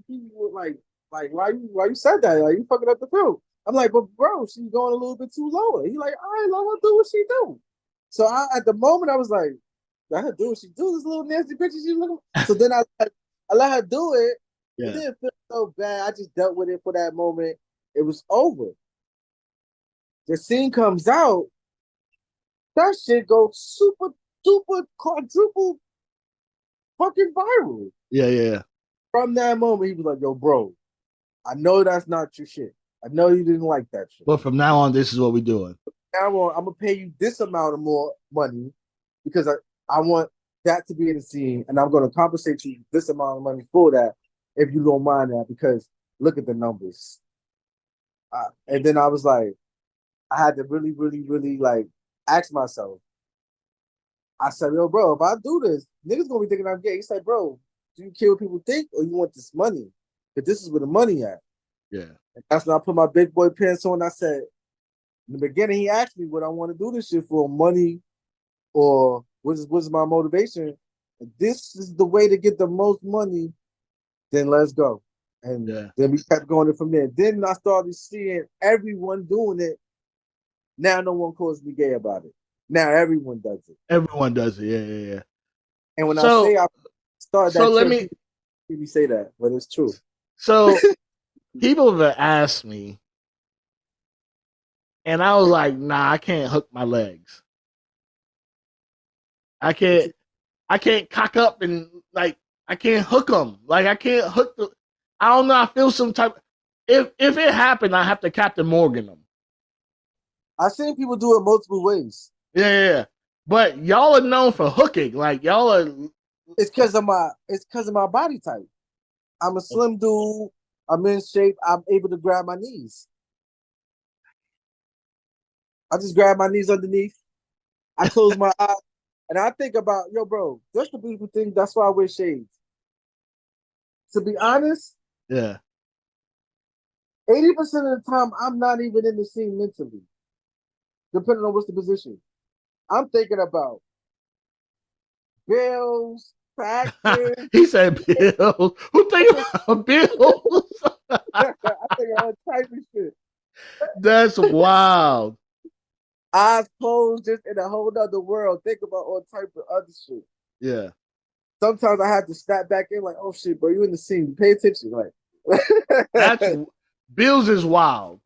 you like why you said that? Like you fucking up the film. I'm like, but bro, she's going a little bit too lower. He's like, all right, let her do what she do. So at the moment I was like, let her do what she do. This little nasty bitch she's looking. So then I let her do it. Yeah. It didn't feel so bad. I just dealt with it for that moment. It was over. The scene comes out. That shit goes super quadruple fucking viral. Yeah. From that moment, he was like, yo, bro, I know that's not your shit. I know you didn't like that shit. But from now on, this is what we're doing. Now on, I'm going to pay you this amount of more money because I want that to be in the scene, and I'm going to compensate you this amount of money for that if you don't mind that because look at the numbers. And then I was like, I had to really, really, really like ask myself. I said, yo, bro, if I do this, niggas going to be thinking I'm gay. He said, bro, do you care what people think or you want this money? Because this is where the money at. Yeah. And that's when I put my big boy pants on. I said, in the beginning, he asked me what I want to do this shit for, money or what's my motivation. If this is the way to get the most money, then let's go. And then we kept going from there. Then I started seeing everyone doing it. Now no one calls me gay about it. Now everyone does it. Everyone does it. Yeah. And when I say I started that, let me say that, but it's true. So people have asked me, and I was like, nah, I can't hook my legs. I I can't cock up and like I can't hook them. Like I can't hook the. I don't know. I feel some type. If it happened, I have to Captain Morgan them. I've seen people do it multiple ways. Yeah. But y'all are known for hooking. Like y'all are. It's because of my body type. I'm a slim dude. I'm in shape. I'm able to grab my knees. I just grab my knees underneath. I close my eyes. And I think about, yo, bro, that's the beautiful thing. That's why I wear shades. To be honest, yeah, 80% of the time, I'm not even in the scene mentally, depending on what's the position. I'm thinking about bills, taxes. he said bills. Who think about bills? I think all type of shit. That's wild. Eyes closed, just in a whole nother world. Think about all type of other shit. Yeah. Sometimes I have to snap back in, like, oh shit, bro, you in the scene. Pay attention, like. That's bills is wild.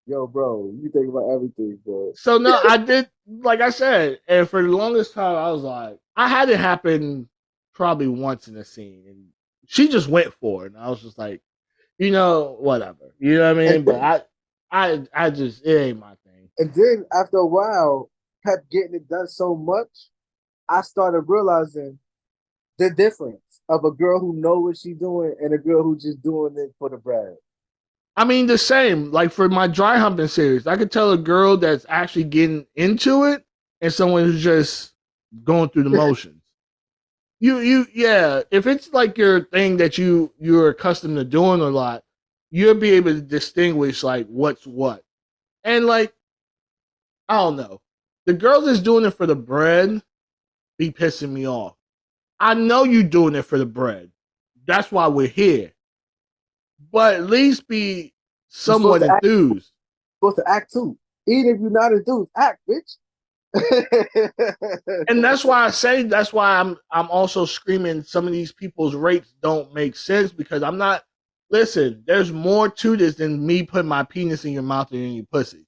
Yo, bro, you think about everything, bro. So no, I did, like I said, and for the longest time, I was like, I had it happen probably once in a scene, and she just went for it, and I was just like, whatever, you know what I mean? But I just, it ain't my thing. And then after a while, kept getting it done so much, I started realizing the difference of a girl who knows what she's doing and a girl who just doing it for the bread. I mean, the same. Like for my dry humping series, I could tell a girl that's actually getting into it and someone who's just going through the motions. Yeah. If it's like your thing that you're accustomed to doing a lot, you'll be able to distinguish like what's what. And like, I don't know, the girls that's doing it for the bread be pissing me off. I know you doing it for the bread. That's why we're here. But at least be somewhat enthused. Supposed to act too. Even if you're not enthused, act, bitch. And that's why I say that's why I'm also screaming some of these people's rates don't make sense because I'm not. Listen, there's more to this than me putting my penis in your mouth and in your pussy.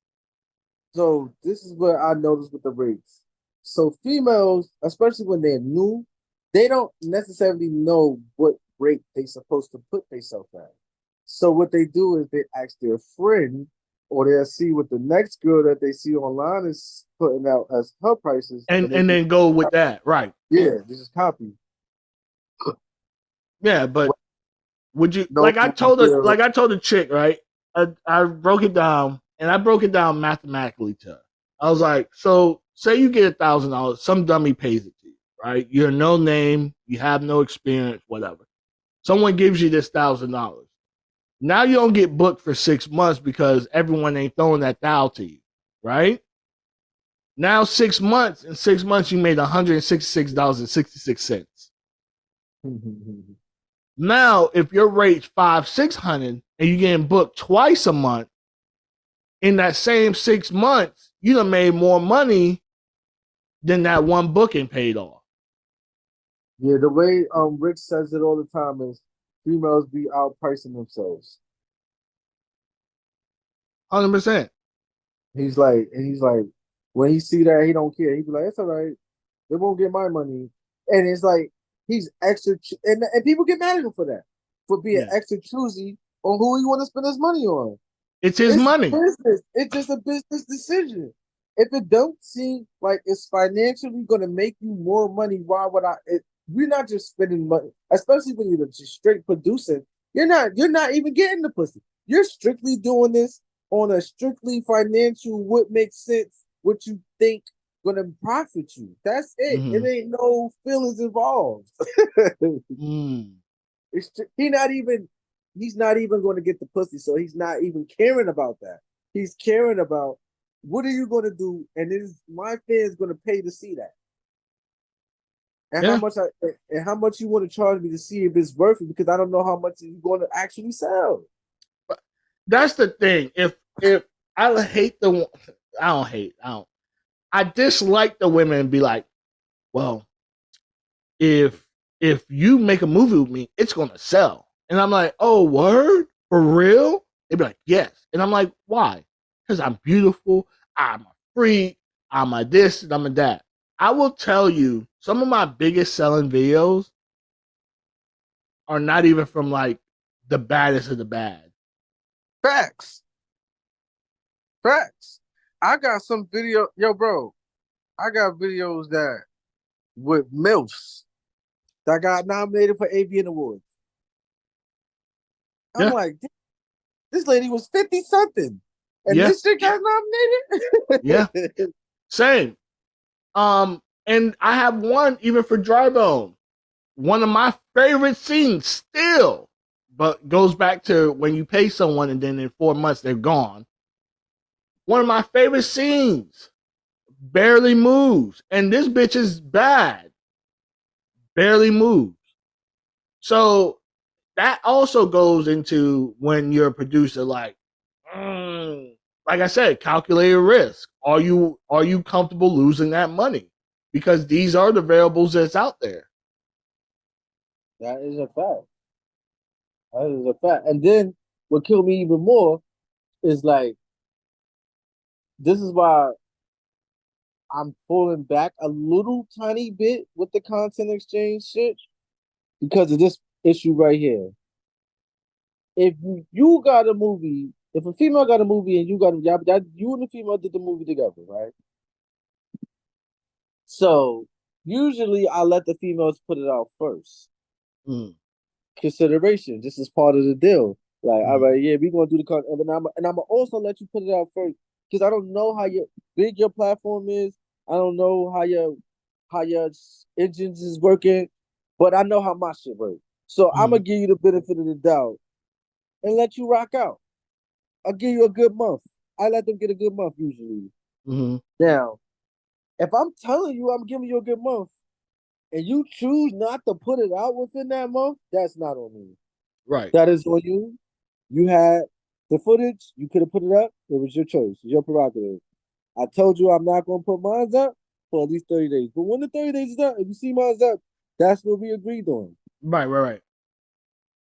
So this is what I noticed with the rates. So females, especially when they're new, they don't necessarily know what rate they're supposed to put themselves at. So what they do is they ask their friend, or they'll see what the next girl that they see online is putting out as her prices, and then go with that, right? Yeah, this is copy. Yeah, but would you like I told the chick, right? I broke it down, and I broke it down mathematically to her. I was like, so say you get $1,000, some dummy pays it to you, right? You're no name, you have no experience, whatever. Someone gives you this $1,000. Now you don't get booked for 6 months because everyone ain't throwing that thou to you, right? Now 6 months, in 6 months you made $166.66. Now, if your rate's $500-$600 and you're getting booked twice a month, in that same 6 months, you done made more money than that one booking paid off. Yeah, the way Rick says it all the time is females be outpricing themselves. 100%. He's like, when he see that, he don't care. He be like, it's all right. They won't get my money. And it's like, he's extra, and people get mad at him for that, for being extra choosy on who he want to spend his money on. It's his money. Business. It's just a business decision. If it don't seem like it's financially going to make you more money, why would I? We're not just spending money, especially when you're just straight producing. You're not even getting the pussy. You're strictly doing this on a strictly financial, what makes sense, what you think gonna profit you. That's it. Mm-hmm. It ain't no feelings involved. He's not even going to get the pussy, so he's not even caring about that. He's caring about what are you going to do, and my fans going to pay to see that. And how much you want to charge me to see if it's worth it, because I don't know how much you're going to actually sell. But that's the thing. If I dislike the women and be like, well, if you make a movie with me, it's gonna sell. And I'm like, oh, word? For real? They'd be like, yes. And I'm like, why? Because I'm beautiful, I'm a freak, I'm a this, and I'm a that. I will tell you some of my biggest selling videos are not even from like the baddest of the bad. Facts. I got some video, yo, bro. I got videos that with MILFs that got nominated for AVN Awards. I'm like, this lady was 50 something, and this shit got nominated. Yeah, same. And I have one even for Dry Bone. One of my favorite scenes still, but goes back to when you pay someone and then in 4 months they're gone. One of my favorite scenes, Barely Moves, and this bitch is bad. Barely Moves. So that also goes into when you're a producer, like I said, calculated risk. Are you comfortable losing that money? Because these are the variables that's out there. That is a fact. That is a fact. And then what killed me even more is like, this is why I'm pulling back a little tiny bit with the content exchange shit because of this issue right here. If you got a movie, if a female got a movie and you and the female did the movie together, right? So usually I let the females put it out first. Consideration. This is part of the deal. Like, all right, yeah, we're gonna do the content, and I'm gonna also let you put it out first because I don't know how big your platform is. I don't know how your engines is working, but I know how my shit works. So I'm gonna give you the benefit of the doubt and let you rock out. I'll give you a good month. I let them get a good month usually. Now, if I'm telling you I'm giving you a good month and you choose not to put it out within that month, that's not on me. Right. That is on you. You had the footage. You could have put it up. It was your choice. It's your prerogative. I told you I'm not going to put mine up for at least 30 days. But when the 30 days is up, if you see mine up, that's what we agreed on. Right. All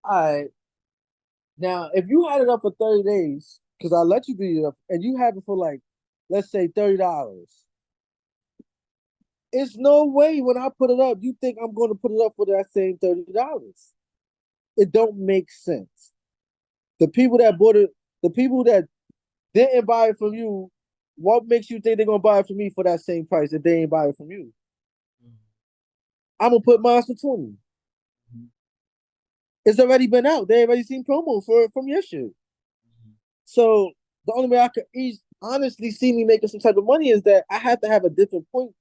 right. Now, if you had it up for 30 days, because I let you beat it up, and you have it for like, let's say $30, it's no way when I put it up, you think I'm going to put it up for that same $30. It don't make sense. The people that bought it, the people that didn't buy it from you, what makes you think they're going to buy it from me for that same price if they ain't buy it from you? I'm going to put mine for 20. It's already been out. They already seen promo from your shit. So the only way I could honestly see me making some type of money is that I have to have a different point,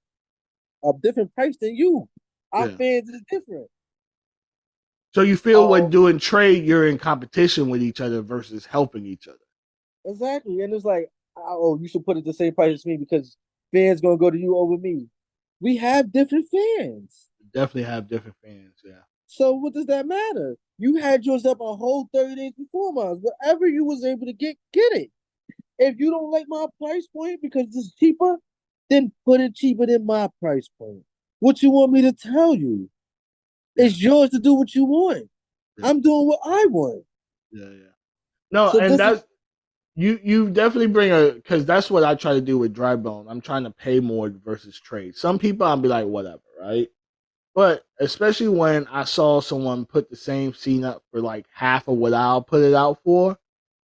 a different price than you. Our fans is different. So you feel when doing trade, you're in competition with each other versus helping each other. Exactly. And it's like, oh, you should put it the same price as me because fans going to go to you over me. We have different fans. Definitely have different fans, yeah. So what does that matter? You had yours up a whole 30 days before mine. Whatever you was able to get it. If you don't like my price point because it's cheaper, then put it cheaper than my price point. What you want me to tell you? It's yours to do what you want. Yeah. I'm doing what I want. Yeah. No, so and that's you definitely bring because that's what I try to do with Dry Bone. I'm trying to pay more versus trade. Some people I'll be like, whatever, right? But especially when I saw someone put the same scene up for like half of what I'll put it out for,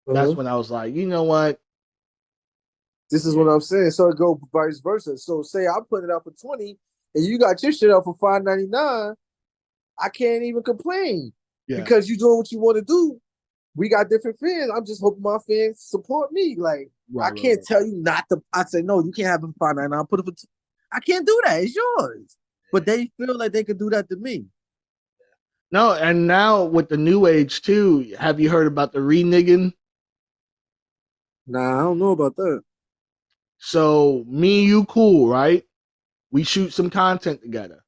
that's when I was like, you know what? This is what I'm saying. So it go vice versa. So say I put it out for 20 and you got your shit up for $5.99, I can't even complain because you're doing what you want to do. We got different fans. I'm just hoping my fans support me. Like I can't tell you not to. I say no, you can't have it for $5.99. I'll put it for. I can't do that. It's yours. But they feel like they could do that to me. No, and now with the new age too, have you heard about the reneging? Nah, I don't know about that. So me and you cool, right? We shoot some content together.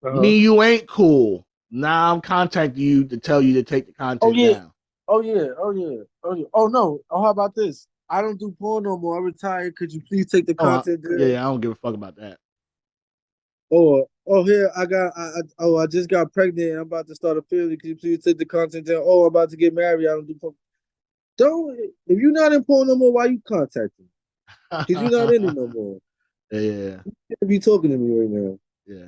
Me, you ain't cool. Now I'm contacting you to tell you to take the content down. Oh yeah. Oh no. Oh, how about this? I don't do porn no more. I retired. Could you please take the content down? Yeah, I don't give a fuck about that. Here I just got pregnant. I'm about to start a family. Could you please take the content down? Oh, I'm about to get married. I don't do porn. If you're not in porn no more, why you contacting? Because you're not in it no more. Yeah. If you talking to me right now, Yeah.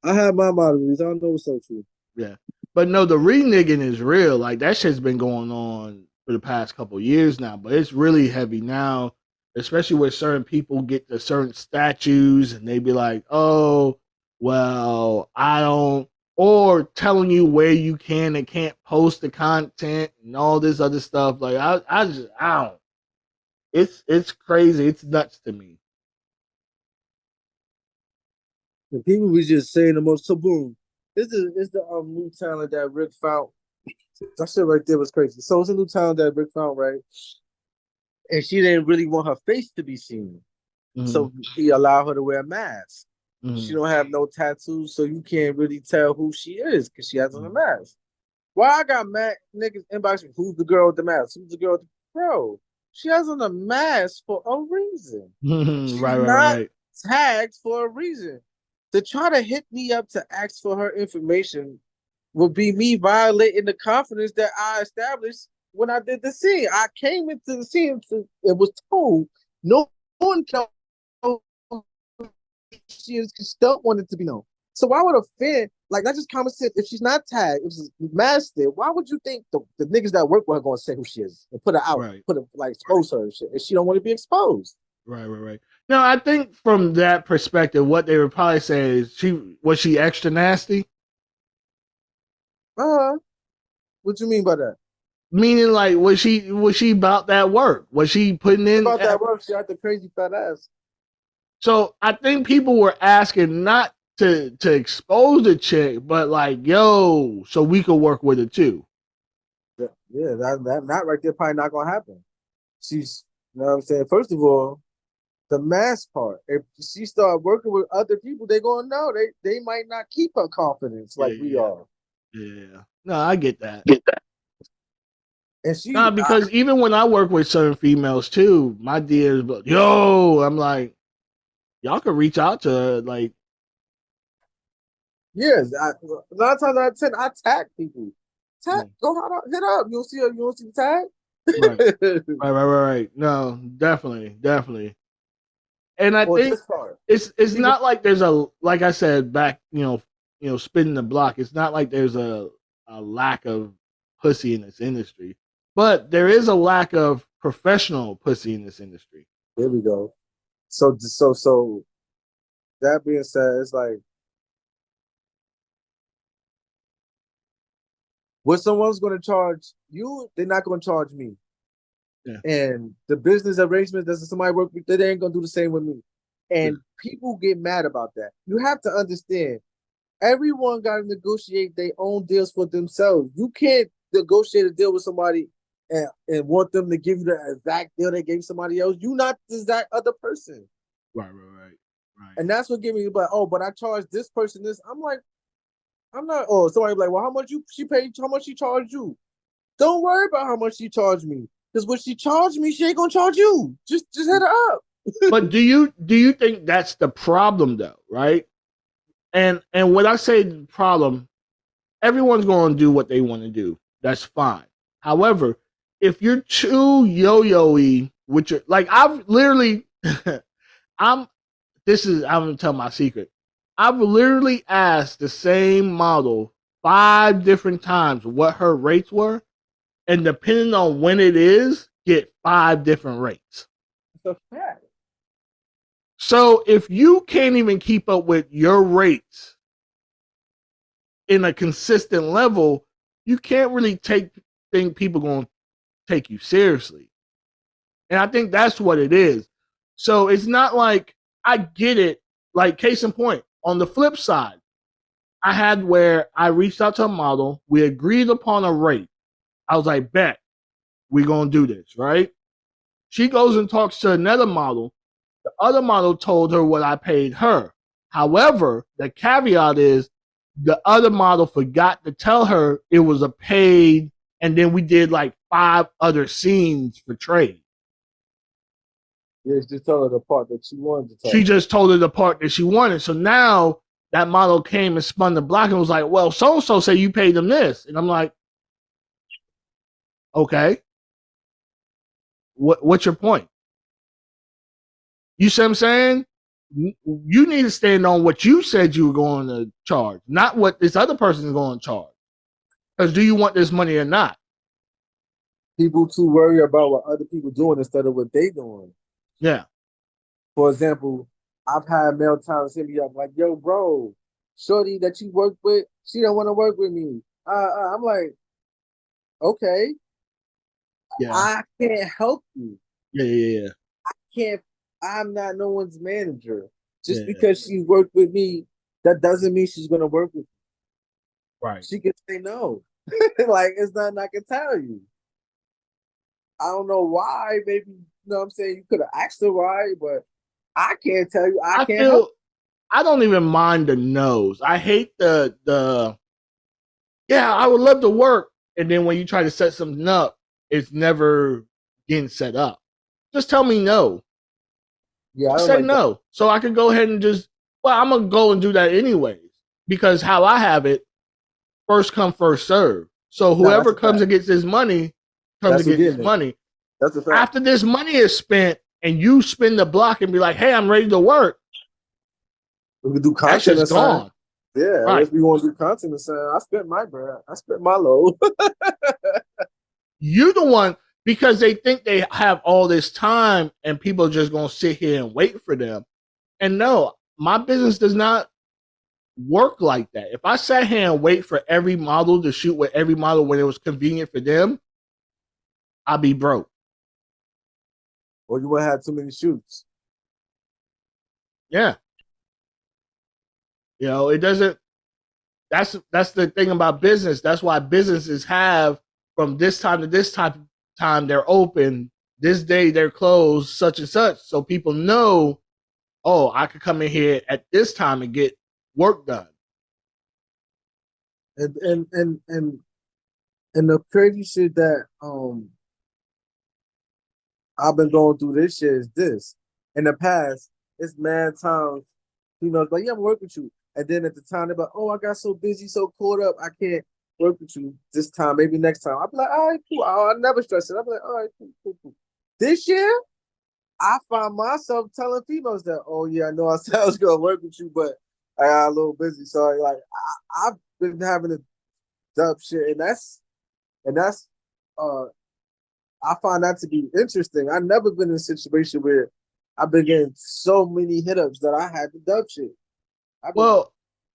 I have my models. I know it's so true. Yeah. But no, the reneging is real. Like that shit's been going on for the past couple years now, but it's really heavy now, especially where certain people get to certain statues and they be like, oh, well, I don't, or telling you where you can and can't post the content and all this other stuff. Like I don't. It's crazy. It's nuts to me. And people was just saying the most. So boom, this is the new talent that Rick found. That shit right there was crazy. So it's a new talent that Rick found, right? And she didn't really want her face to be seen, so he allowed her to wear a mask. She don't have no tattoos, so you can't really tell who she is because she has on a mask. Why I got mad niggas inbox me, who's the girl with the mask? Who's the girl with the bro? She has on a mask for a reason. She's not tagged for a reason. To try to hit me up to ask for her information would be me violating the confidence that I established when I did the scene. I came into the scene and was told no one can know she is because don't want it to be known. So why would a fan, like that's just common sense, if she's not tagged, if she's masked, why would you think the niggas that work with her gonna say who she is and put her out, put her like expose her and shit, and she don't want to be exposed? Right. No, I think from that perspective, what they would probably say is was she extra nasty? What you mean by that? Meaning, like, was she about that work? Was she putting in about that work? She had the crazy fat ass. So I think people were asking not to expose the chick, but like, yo, so we could work with it too. Yeah, that right there probably not gonna happen. She's, you know what I'm saying. First of all, the mask part. If she start working with other people, they gonna know they might not keep her confidence like we are. Yeah. No, I get that. And she because even when I work with certain females too, my DMs, but yo, I'm like, y'all can reach out to her, like. Yes, 9 times out of 10, I tag people. Go hit up. You'll see her. You don't see the tag. Right. No, definitely. And I think it's not like there's like I said back, spinning the block. It's not like there's a lack of pussy in this industry, but there is a lack of professional pussy in this industry. There we go. So that being said, it's like what someone's going to charge you, they're not going to charge me. Yeah. And the business arrangement, doesn't somebody work with, they ain't going to do the same with me. And people get mad about that. You have to understand, everyone got to negotiate their own deals for themselves. You can't negotiate a deal with somebody and want them to give you the exact deal they gave somebody else. You're not the exact other person. Right. And that's what gave me, but I charge this person this. I'm like, I'm not. Oh, somebody be like, well, how much she paid? How much she charged you? Don't worry about how much she charged me, because when she charged me, she ain't gonna charge you. Just hit her up. But do you think that's the problem though, right? And when I say the problem, everyone's going to do what they want to do. That's fine. However, if you're too yo-yo-y, which are like I've literally, I'm gonna tell my secret. I've literally asked the same model 5 different times what her rates were, and depending on when it is, get 5 different rates. It's a fact. So if you can't even keep up with your rates in a consistent level, you can't really think people going to take you seriously. And I think that's what it is. So it's not like, I get it. Like, case in point, on the flip side, I had where I reached out to a model. We agreed upon a rate. I was like, bet, we're going to do this, right? She goes and talks to another model. The other model told her what I paid her. However, the caveat is the other model forgot to tell her it was a paid, and then we did like 5 other scenes for trade. Yeah, she just told her the part that she wanted to tell. She just told her the part that she wanted. So now that model came and spun the block and was like, well, so-and-so say you paid them this. And I'm like, okay. What's your point? You see what I'm saying? You need to stand on what you said you were going to charge, not what this other person is going to charge. Because do you want this money or not? People too worry about what other people doing instead of what they doing. Yeah. For example, I've had male talents hit me up like, "Yo, bro, shorty that you work with, she don't want to work with me." I'm like, okay, Yeah. I can't help you. Yeah. Can't. I'm not no one's manager. Just because she worked with me, that doesn't mean she's gonna work with me. Right. She can say no. Like, it's nothing I can tell you. I don't know why. Maybe, you know what I'm saying, you could have asked her why, but I can't tell you. I can't help. I don't even mind the no's. I hate the yeah, I would love to work. And then when you try to set something up, it's never getting set up. Just tell me no. Yeah, I Just don't say like no. that. So I can go ahead and I'm gonna go and do that anyways. Because how I have it, first come, first serve. So whoever comes and gets this money comes and gets this money. That's a fact. After this money is spent and you spin the block and be like, hey, I'm ready to work. We could do content. That shit's gone. Yeah, right. Unless we want to do content and saying, I spent my bread. I spent my load. You're the one, because they think they have all this time and people are just going to sit here and wait for them. And no, my business does not work like that. If I sat here and wait for every model to shoot with every model when it was convenient for them, I'd be broke. Or you wouldn't have too many shoots. Yeah. You know, it doesn't. That's the thing about business. That's why businesses have from this time to this time they're open. This day they're closed, such and such, so people know. Oh, I could come in here at this time and get work done. And the crazy shit that I've been going through this shit is this. In the past, it's mad times, like, yeah, I'm working with you. And then at the time, they're like, oh, I got so busy, so caught up, I can't work with you this time, maybe next time. I'll be like, all right, cool. I never stress it. I'll be like, all right, cool. This year, I find myself telling females that, oh, yeah, I know I said I was going to work with you, but I got a little busy. So, like, I've been having a dub shit, and that's I find that to be interesting. I've never been in a situation where I've been getting so many hit-ups that I had to dub shit.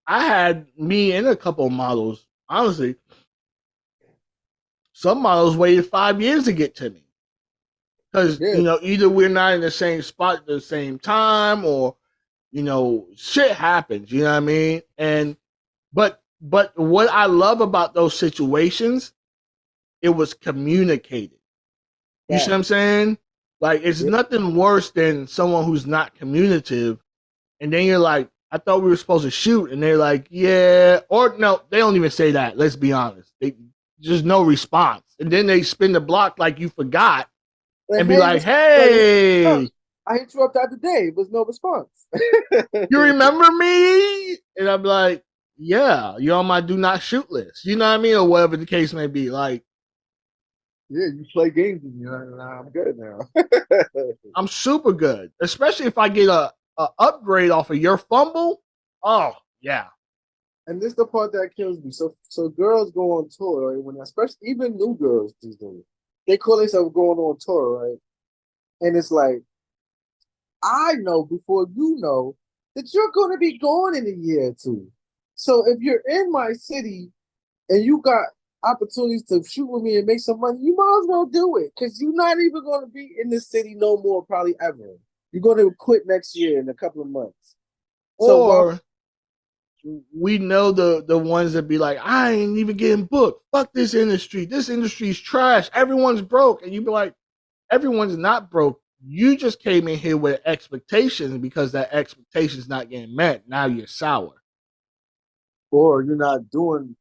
I had me and a couple of models. Honestly, some models waited 5 years to get to me. Because, either we're not in the same spot at the same time or, shit happens, you know what I mean? But what I love about those situations, it was communicated. You see what I'm saying? Like, it's nothing worse than someone who's not communicative. And then you're like, I thought we were supposed to shoot. And they're like, yeah. Or no, they don't even say that. Let's be honest. Just no response. And then they spin the block like you forgot and be like, hey. I hit you up the other day. There was no response. You remember me? And I'm like, yeah, you're on my do not shoot list. You know what I mean? Or whatever the case may be. Like, yeah, you play games with me. I'm good now. I'm super good. Especially if I get a upgrade off of your fumble. Oh, yeah. And this is the part that kills me. So girls go on tour, right? When especially even new girls these days, they call themselves going on tour, right? And it's like, I know before you know that you're going to be gone in a year or two. So if you're in my city and you got opportunities to shoot with me and make some money, you might as well do it, because you're not even going to be in this city no more, probably ever. You're going to quit next year in a couple of months. Or we know the ones that be like, I ain't even getting booked. Fuck this industry. This industry's trash. Everyone's broke. And you be like, everyone's not broke. You just came in here with expectations because that expectation's not getting met. Now you're sour. Or you're not doing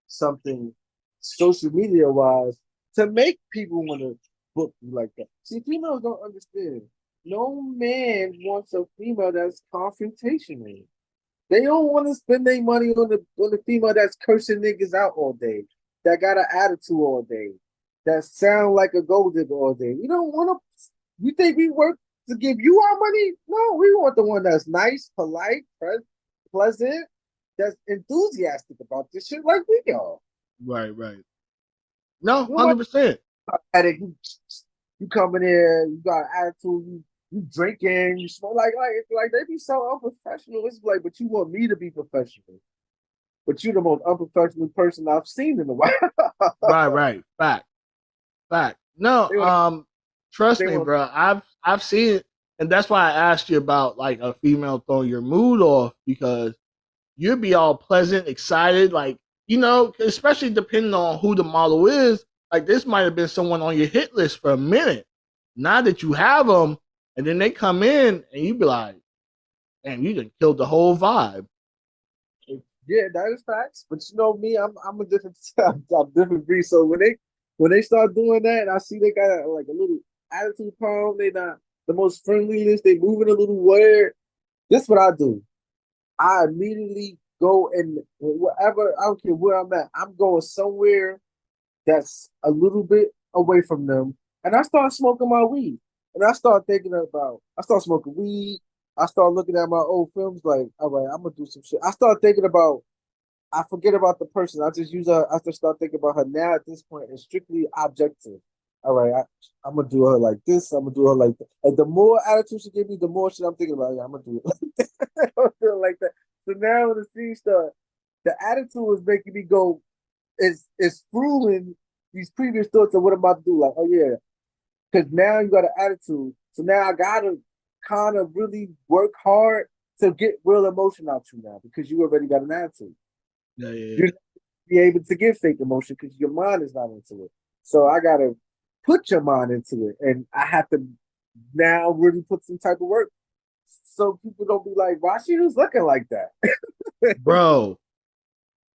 something social media wise to make people want to book you like that. See, females don't understand. No man wants a female that's confrontational. They don't want to spend their money on the female that's cursing niggas out all day, that got an attitude all day, that sound like a gold digger all day. You don't want to. You think we work to give you our money. No, we want the one that's nice, polite, pleasant, that's enthusiastic about this shit like we are. Right. No, 100%. You coming in, you got an attitude, you drinking, you smoke like they be so unprofessional. It's like, but you want me to be professional. But you're the most unprofessional person I've seen in a while. Right. Fact. No, trust me, bro. I've seen it, and that's why I asked you about like a female throwing your mood off, because you'd be all pleasant, excited, like, especially depending on who the model is. Like, this might have been someone on your hit list for a minute. Now that you have them, and then they come in, and you be like, "Damn, you done killed the whole vibe." Yeah, that is facts. But you know me, I'm a different I'm different breed. So when they start doing that, and I see they got like a little attitude problem, they not the most friendliness, they moving a little weird. This is what I do. I immediately go and wherever, I don't care where I'm at, I'm going somewhere that's a little bit away from them, and I start smoking my weed. And I start smoking weed. I start looking at my old films like, all right, I'm gonna do some shit. I start thinking about, I forget about the person. I just start thinking about her now at this point. It's strictly objective. All right, I'm gonna do her like this. I'm gonna do her like that. And the more attitude she give me, the more shit I'm thinking about. Yeah, I'm gonna do it like that. I'm gonna do it like that. So now when the scene start, the attitude is making me go, it's fueling these previous thoughts of what I'm about to do. Like, oh yeah, because now you got an attitude. So now I gotta kind of really work hard to get real emotion out you now, because you already got an attitude. Yeah. You're not be able to give fake emotion because your mind is not into it. So I gotta put your mind into it, and I have to now really put some type of work, so people don't be like, "Why she was looking like that?" Bro.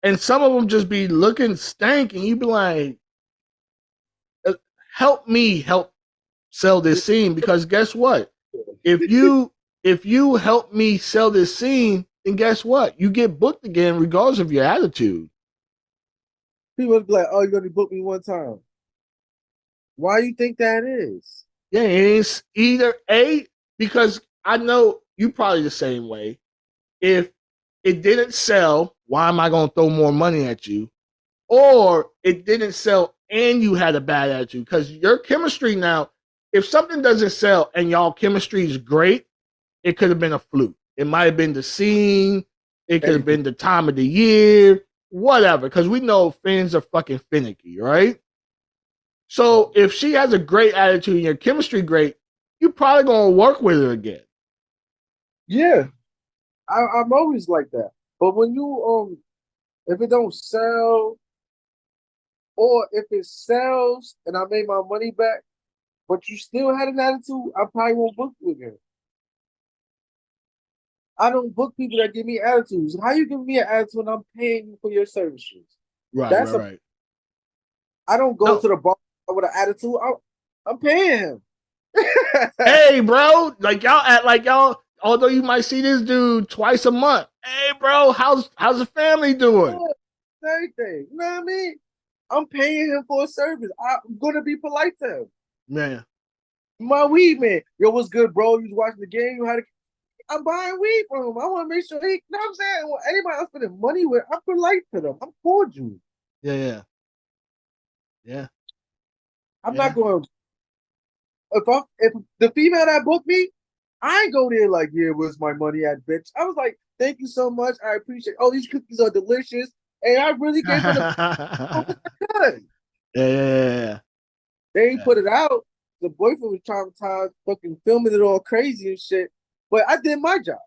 And some of them just be looking stank, and you be like, help me help sell this scene, because guess what? If you help me sell this scene, then guess what? You get booked again regardless of your attitude. People be like, "Oh, you only booked me one time." Why you think that is? Yeah, it's either A, because I know you probably the same way. If it didn't sell, why am I going to throw more money at you? Or it didn't sell and you had a bad attitude, because your chemistry now, if something doesn't sell and y'all chemistry is great, it could have been a fluke. It might have been the scene. It could have been the time of the year, whatever. Because we know fans are fucking finicky, right? So if she has a great attitude and your chemistry great, you're probably going to work with her again. Yeah, I'm always like that. But when you if it don't sell, or if it sells and I made my money back, but you still had an attitude, I probably won't book you again. I don't book people that give me attitudes. How you give me an attitude when I'm paying you for your services? Right. I don't go to the bar with an attitude. I'm paying him. Hey, bro, like y'all act like y'all. Although you might see this dude twice a month. Hey, bro, how's the family doing? Everything. You know what I mean? I'm paying him for a service. I'm gonna be polite to him. Man. My weed man. Yo, what's good, bro? You was watching the game. I'm buying weed from him. I want to make sure you know what I'm saying? Well, anybody else spending money with, I'm polite to them. I'm cordial. Yeah. I'm not going. If the female that booked me, I ain't go there like, yeah, where's my money at, bitch? I was like, thank you so much. I appreciate. Oh, these cookies are delicious, and I really gave them the good. Yeah. They ain't put it out. The boyfriend was traumatized, fucking filming it all crazy and shit. But I did my job.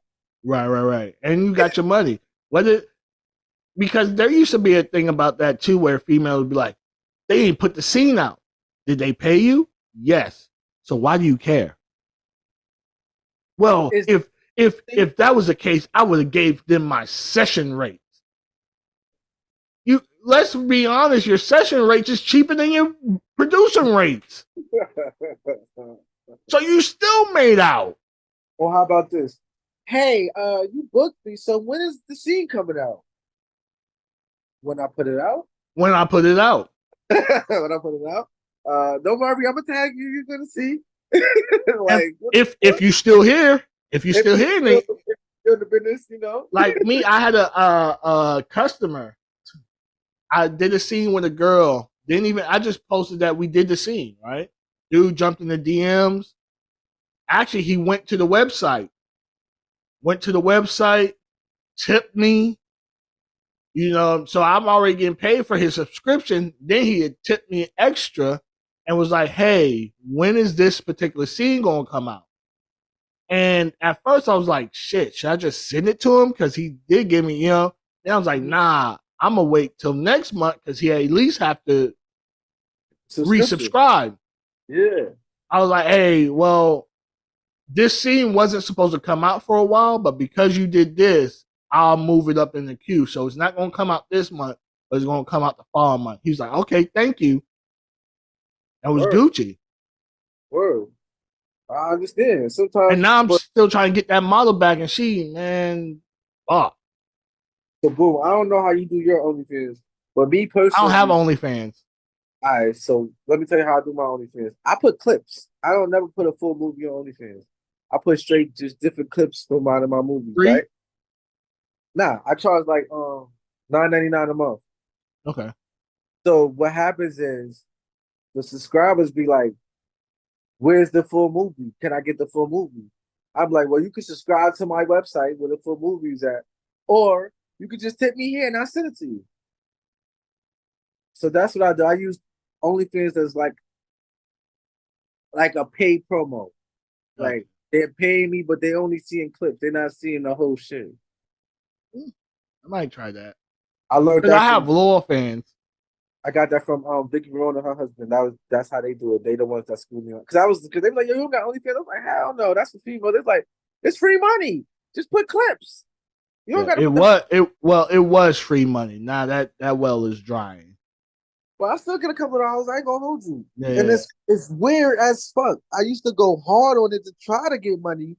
Right. And you got your money. Because there used to be a thing about that too, where females would be like, they ain't put the scene out. Did they pay you? Yes. So why do you care? Well, if that was the case, I would have gave them my session rates. Let's be honest, your session rates is cheaper than your producing rates. So you still made out. Or how about this? Hey, you booked me, so when is the scene coming out? When I put it out? When I put it out. When I put it out. Don't worry, I'm gonna tag you, you're gonna see. Like, if you still here, Nate, in the business, you know. like me, I had a customer. I did a scene with a girl. I just posted that we did the scene, right? Dude jumped in the DMs. Actually, he went to the website, tipped me, so I'm already getting paid for his subscription. Then he had tipped me extra and was like, hey, when is this particular scene going to come out? And at first I was like, shit, should I just send it to him? Because he did give me, Then I was like, nah, I'm going to wait till next month because he at least have to resubscribe. Yeah. I was like, hey, well, this scene wasn't supposed to come out for a while, but because you did this, I'll move it up in the queue. So it's not going to come out this month, but it's going to come out the following month. He was like, okay, thank you. That was Gucci. Word. I understand. Sometimes. And now I'm still trying to get that model back, and fuck. So, boom, I don't know how you do your OnlyFans, but me personally, I don't have OnlyFans. All right, so let me tell you how I do my OnlyFans. I put clips. I don't never put a full movie on OnlyFans. I put straight just different clips from out of my movies, Free? right? Nah, I charge like $9.99 a month. Okay. So what happens is the subscribers be like, where's the full movie? Can I get the full movie? I'm like, well, you can subscribe to my website where the full movie is at, or you could just tip me here and I'll send it to you. So that's what I do. I use OnlyFans as like a paid promo. Like they're paying me, but they only seeing clips. They're not seeing the whole shit. I might try that. I learned that. I have loyal fans. I got that from Vicky Verona, her husband. That's how they do it. They the ones that schooled me on. Because they were like, yo, you got OnlyFans? I was like, hell no, that's for female. They're like, it's free money. Just put clips. You don't got to. It was free money. Now that well is drying. Well, I still get a couple of dollars. I ain't gonna hold you. Yeah. And it's weird as fuck. I used to go hard on it to try to get money.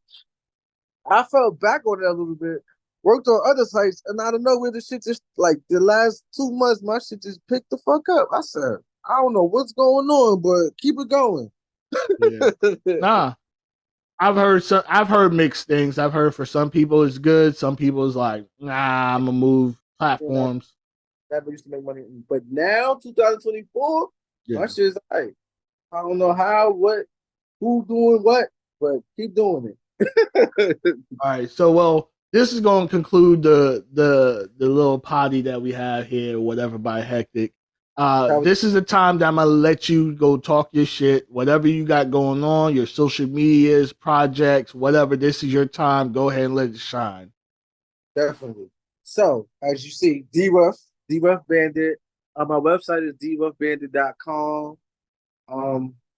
I fell back on it a little bit. Worked on other sites, and out of nowhere, the shit just like the last 2 months, my shit just picked the fuck up. I said, I don't know what's going on, but keep it going. Yeah. Nah, I've heard mixed things. I've heard for some people it's good. Some people it's like, nah, I'm gonna move platforms. Never used to make money, but now 2024, my shit is like, I don't know how, what, who doing what, but keep doing it. All right, so this is going to conclude the little potty that we have here, whatever, by Hektek. This is the time that I'm gonna let you go talk your shit, whatever you got going on, your social medias, projects, whatever. This is your time. Go ahead and let it shine. Definitely. So as you see, D Ruff Bandit. My website is druffbandit.com.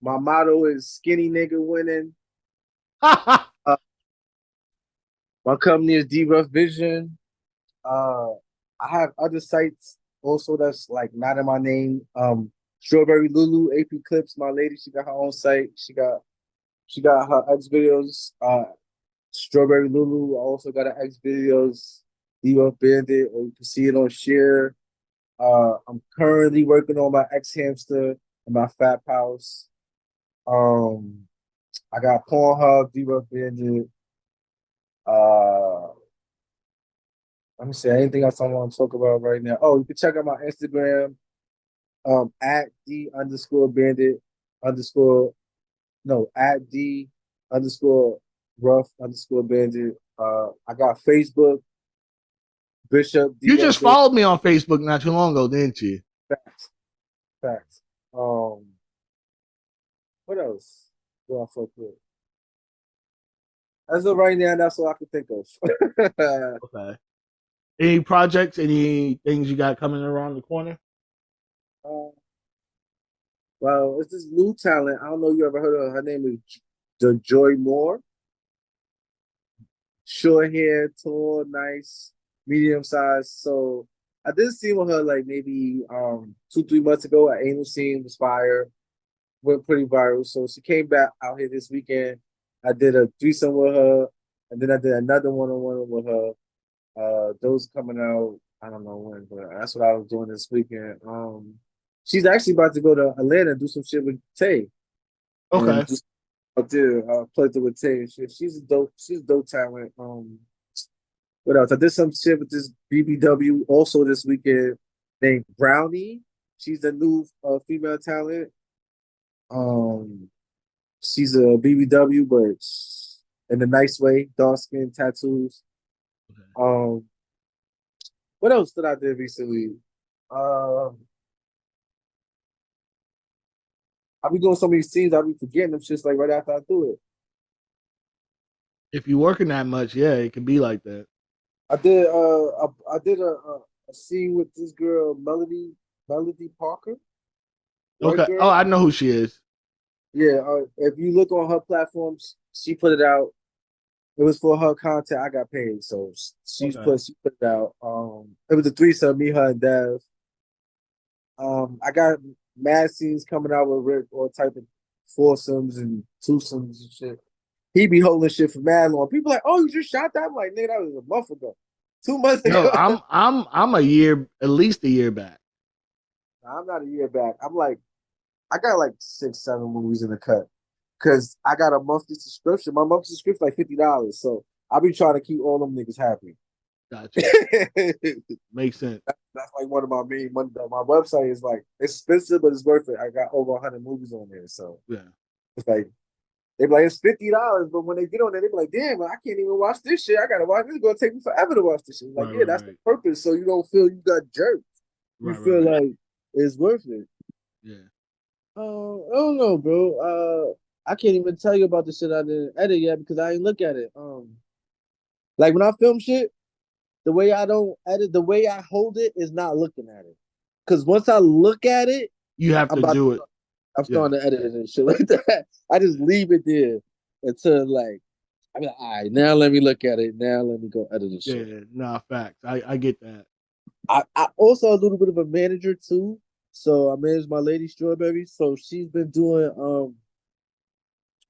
My motto is skinny nigga winning. My company is D Ruff Vision. I have other sites also that's like not in my name. Strawberry Lulu, AP Clips, my lady, she got her own site. She got her X videos. Strawberry Lulu also got her X videos. D Ruff Bandit, or you can see it on Share. I'm currently working on my X Hamster and my Fat House. I got Pornhub, D Ruff Bandit. Let me see, anything else I want to talk about right now. Oh, you can check out my Instagram, at D_bandit_ at D_Ruff_bandit. I got Facebook, Bishop. You just followed me on Facebook not too long ago, didn't you? Facts. What else do I fuck with? As of right now, that's all I can think of. Okay. Any projects, any things you got coming around the corner? Well, it's this new talent. I don't know if you ever heard of her. Her name is the Joy Moore. Short hair, tall, nice, medium size. So I did see with her like maybe 2-3 months ago. An anal scene was fire, went pretty viral. So she came back out here this weekend. I did a threesome with her, and then I did another one-on-one with her. Those coming out, I don't know when, but that's what I was doing this weekend. She's actually about to go to Atlanta and do some shit with Tay. Okay. I did. Pleasure with Tay. She's a dope. She's a dope talent. What else? I did some shit with this BBW also this weekend named Brownie. She's a new female talent. Um, she's a BBW, but in a nice way, dark skin, tattoos. Okay. What else did I do recently? I be doing so many scenes, I be forgetting them shits like right after I do it. If you're working that much, yeah, it can be like that. I did a scene with this girl, Melody Parker. Okay. Girl. Oh, I know who she is. Yeah, if you look on her platforms, she put it out. It was for her content. I got paid, so she put it out. It was a threesome, me, her, and Dev. I got mad scenes coming out with Rick, all type of foursomes and twosomes and shit. He be holding shit for mad long. People like, oh, you just shot that? I'm like, nigga, that was a month ago, 2 months ago. No, I'm a year, at least a year back. I'm not a year back. I'm like, I got like 6, 7 movies in the cut because I got a monthly subscription. My monthly subscription like $50, so I be trying to keep all them niggas happy. Gotcha. Makes sense. That's like one of my main money. My website is like expensive, but it's worth it. I got over 100 movies on there, so yeah, it's like they be like it's $50, but when they get on there, they be like, damn, I can't even watch this shit. I gotta watch this. It's gonna take me forever to watch this shit. Like, that's the purpose, so you don't feel you got jerked. You feel like it's worth it. Yeah. I don't know, bro. I can't even tell you about the shit I didn't edit yet because I ain't look at it. Like when I film shit, the way I don't edit, the way I hold it is not looking at it. Because once I look at it, you have to do it. I'm starting to edit it and shit like that. I just leave it there until like, I'm like, all right, now let me look at it. Now let me go edit the shit. Yeah, nah, facts. I get that. I also a little bit of a manager too. So I manage my lady Strawberry. So she's been doing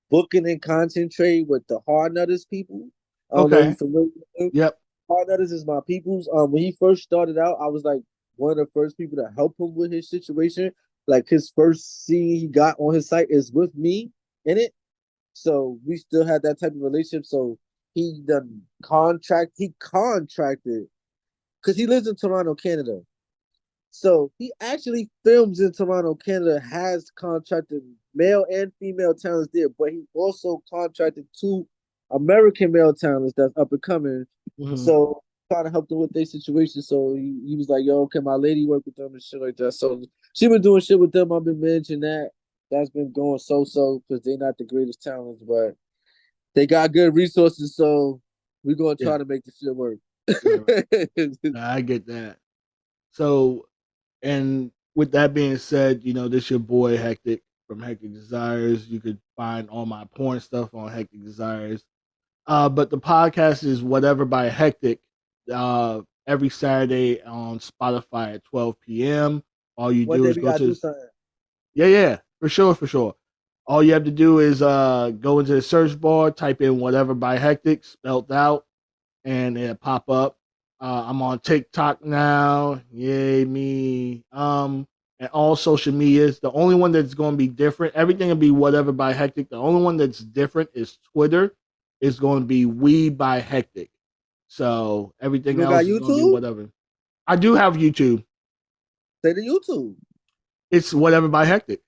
booking and content trade with the Hard Nutters people. I don't know if you're familiar with them. Yep. Hard Nutters is my people's. When he first started out, I was like one of the first people to help him with his situation. Like his first scene he got on his site is with me in it. So we still had that type of relationship. So he contracted because he lives in Toronto, Canada. So he actually films in Toronto, Canada, has contracted male and female talents there, but he also contracted 2 American male talents that's up and coming. Mm-hmm. So trying to help them with their situation. So he was like, yo, can my lady work with them and shit like that? So she been doing shit with them. I've been managing that. That's been going so because they're not the greatest talents, but they got good resources. So we're going to try to make the shit work. I get that. So, and with that being said, this your boy Hektek from Hektek Desires. You could find all my porn stuff on Hektek Desires. But the podcast is Whatever by Hektek. Every Saturday on Spotify at 12 p.m. All you do is go to. Yeah, for sure. All you have to do is go into the search bar, type in Whatever by Hektek, spelled out, and it'll pop up. I'm on TikTok now. Yay, me. And all social medias. The only one that's going to be different, everything will be Whatever by Hektek. The only one that's different is Twitter. It's going to be We by Hektek. So everything else is going to be whatever. I do have YouTube. Say the YouTube. It's Whatever by Hektek.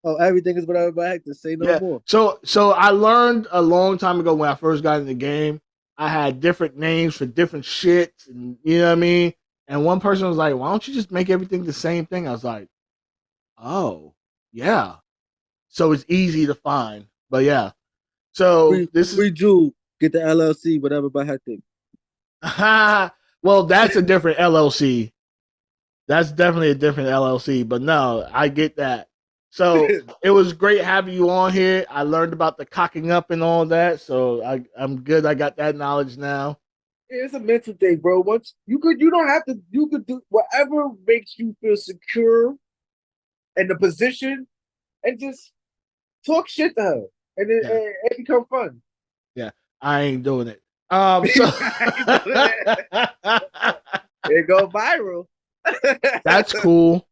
Oh, everything is Whatever by Hektek. Say no more. So I learned a long time ago when I first got in the game. I had different names for different shit, and you know what I mean? And one person was like, why don't you just make everything the same thing? I was like, oh, yeah. So it's easy to find. But yeah. So this is Drew, get the LLC, Whatever by Hektek. Well, that's a different LLC. That's definitely a different LLC, but no, I get that. So it was great having you on here. I learned about the cocking up and all that, so I'm good. I got that knowledge now. It's a mental thing, bro. Once you could do whatever makes you feel secure in the position, and just talk shit to her, and it become fun. Yeah, I ain't doing it. It go viral. That's cool.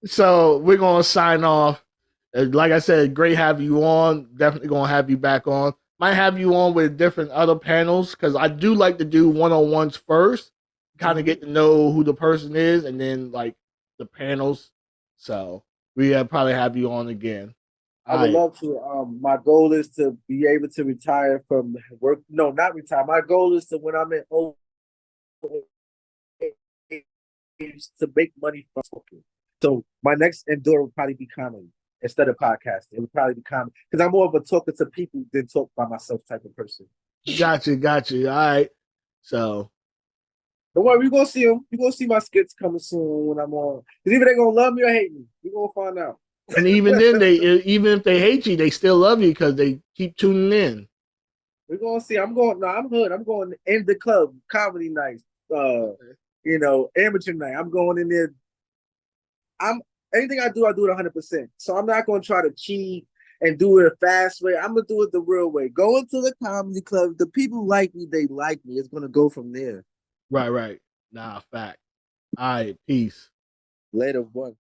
So we're gonna sign off. Like I said, great having you on. Definitely gonna have you back on. Might have you on with different other panels because I do like to do one-on-ones first, kind of get to know who the person is, and then like the panels. So we probably have you on again. I would love to. My goal is to be able to retire from work. No, not retire. My goal is to when I'm in old age to make money from talking. So my next endeavor will probably be comedy instead of podcasting. It would probably be comedy because I'm more of a talker to people than talk by myself type of person. Gotcha. All right. So don't worry, we're gonna see them. You're gonna see my skits coming soon when I'm on. Because either they're gonna love me or hate me. We're gonna find out. And even then, even if they hate you, they still love you because they keep tuning in. We're gonna see. I'm hood. I'm going in the club, comedy nights, amateur night. I'm going in there. Anything I do it 100%. So I'm not gonna try to cheat and do it a fast way. I'm gonna do it the real way. Go into the comedy club. The people like me, they like me. It's gonna go from there. Right. Nah, fact. All right, peace. Later, one.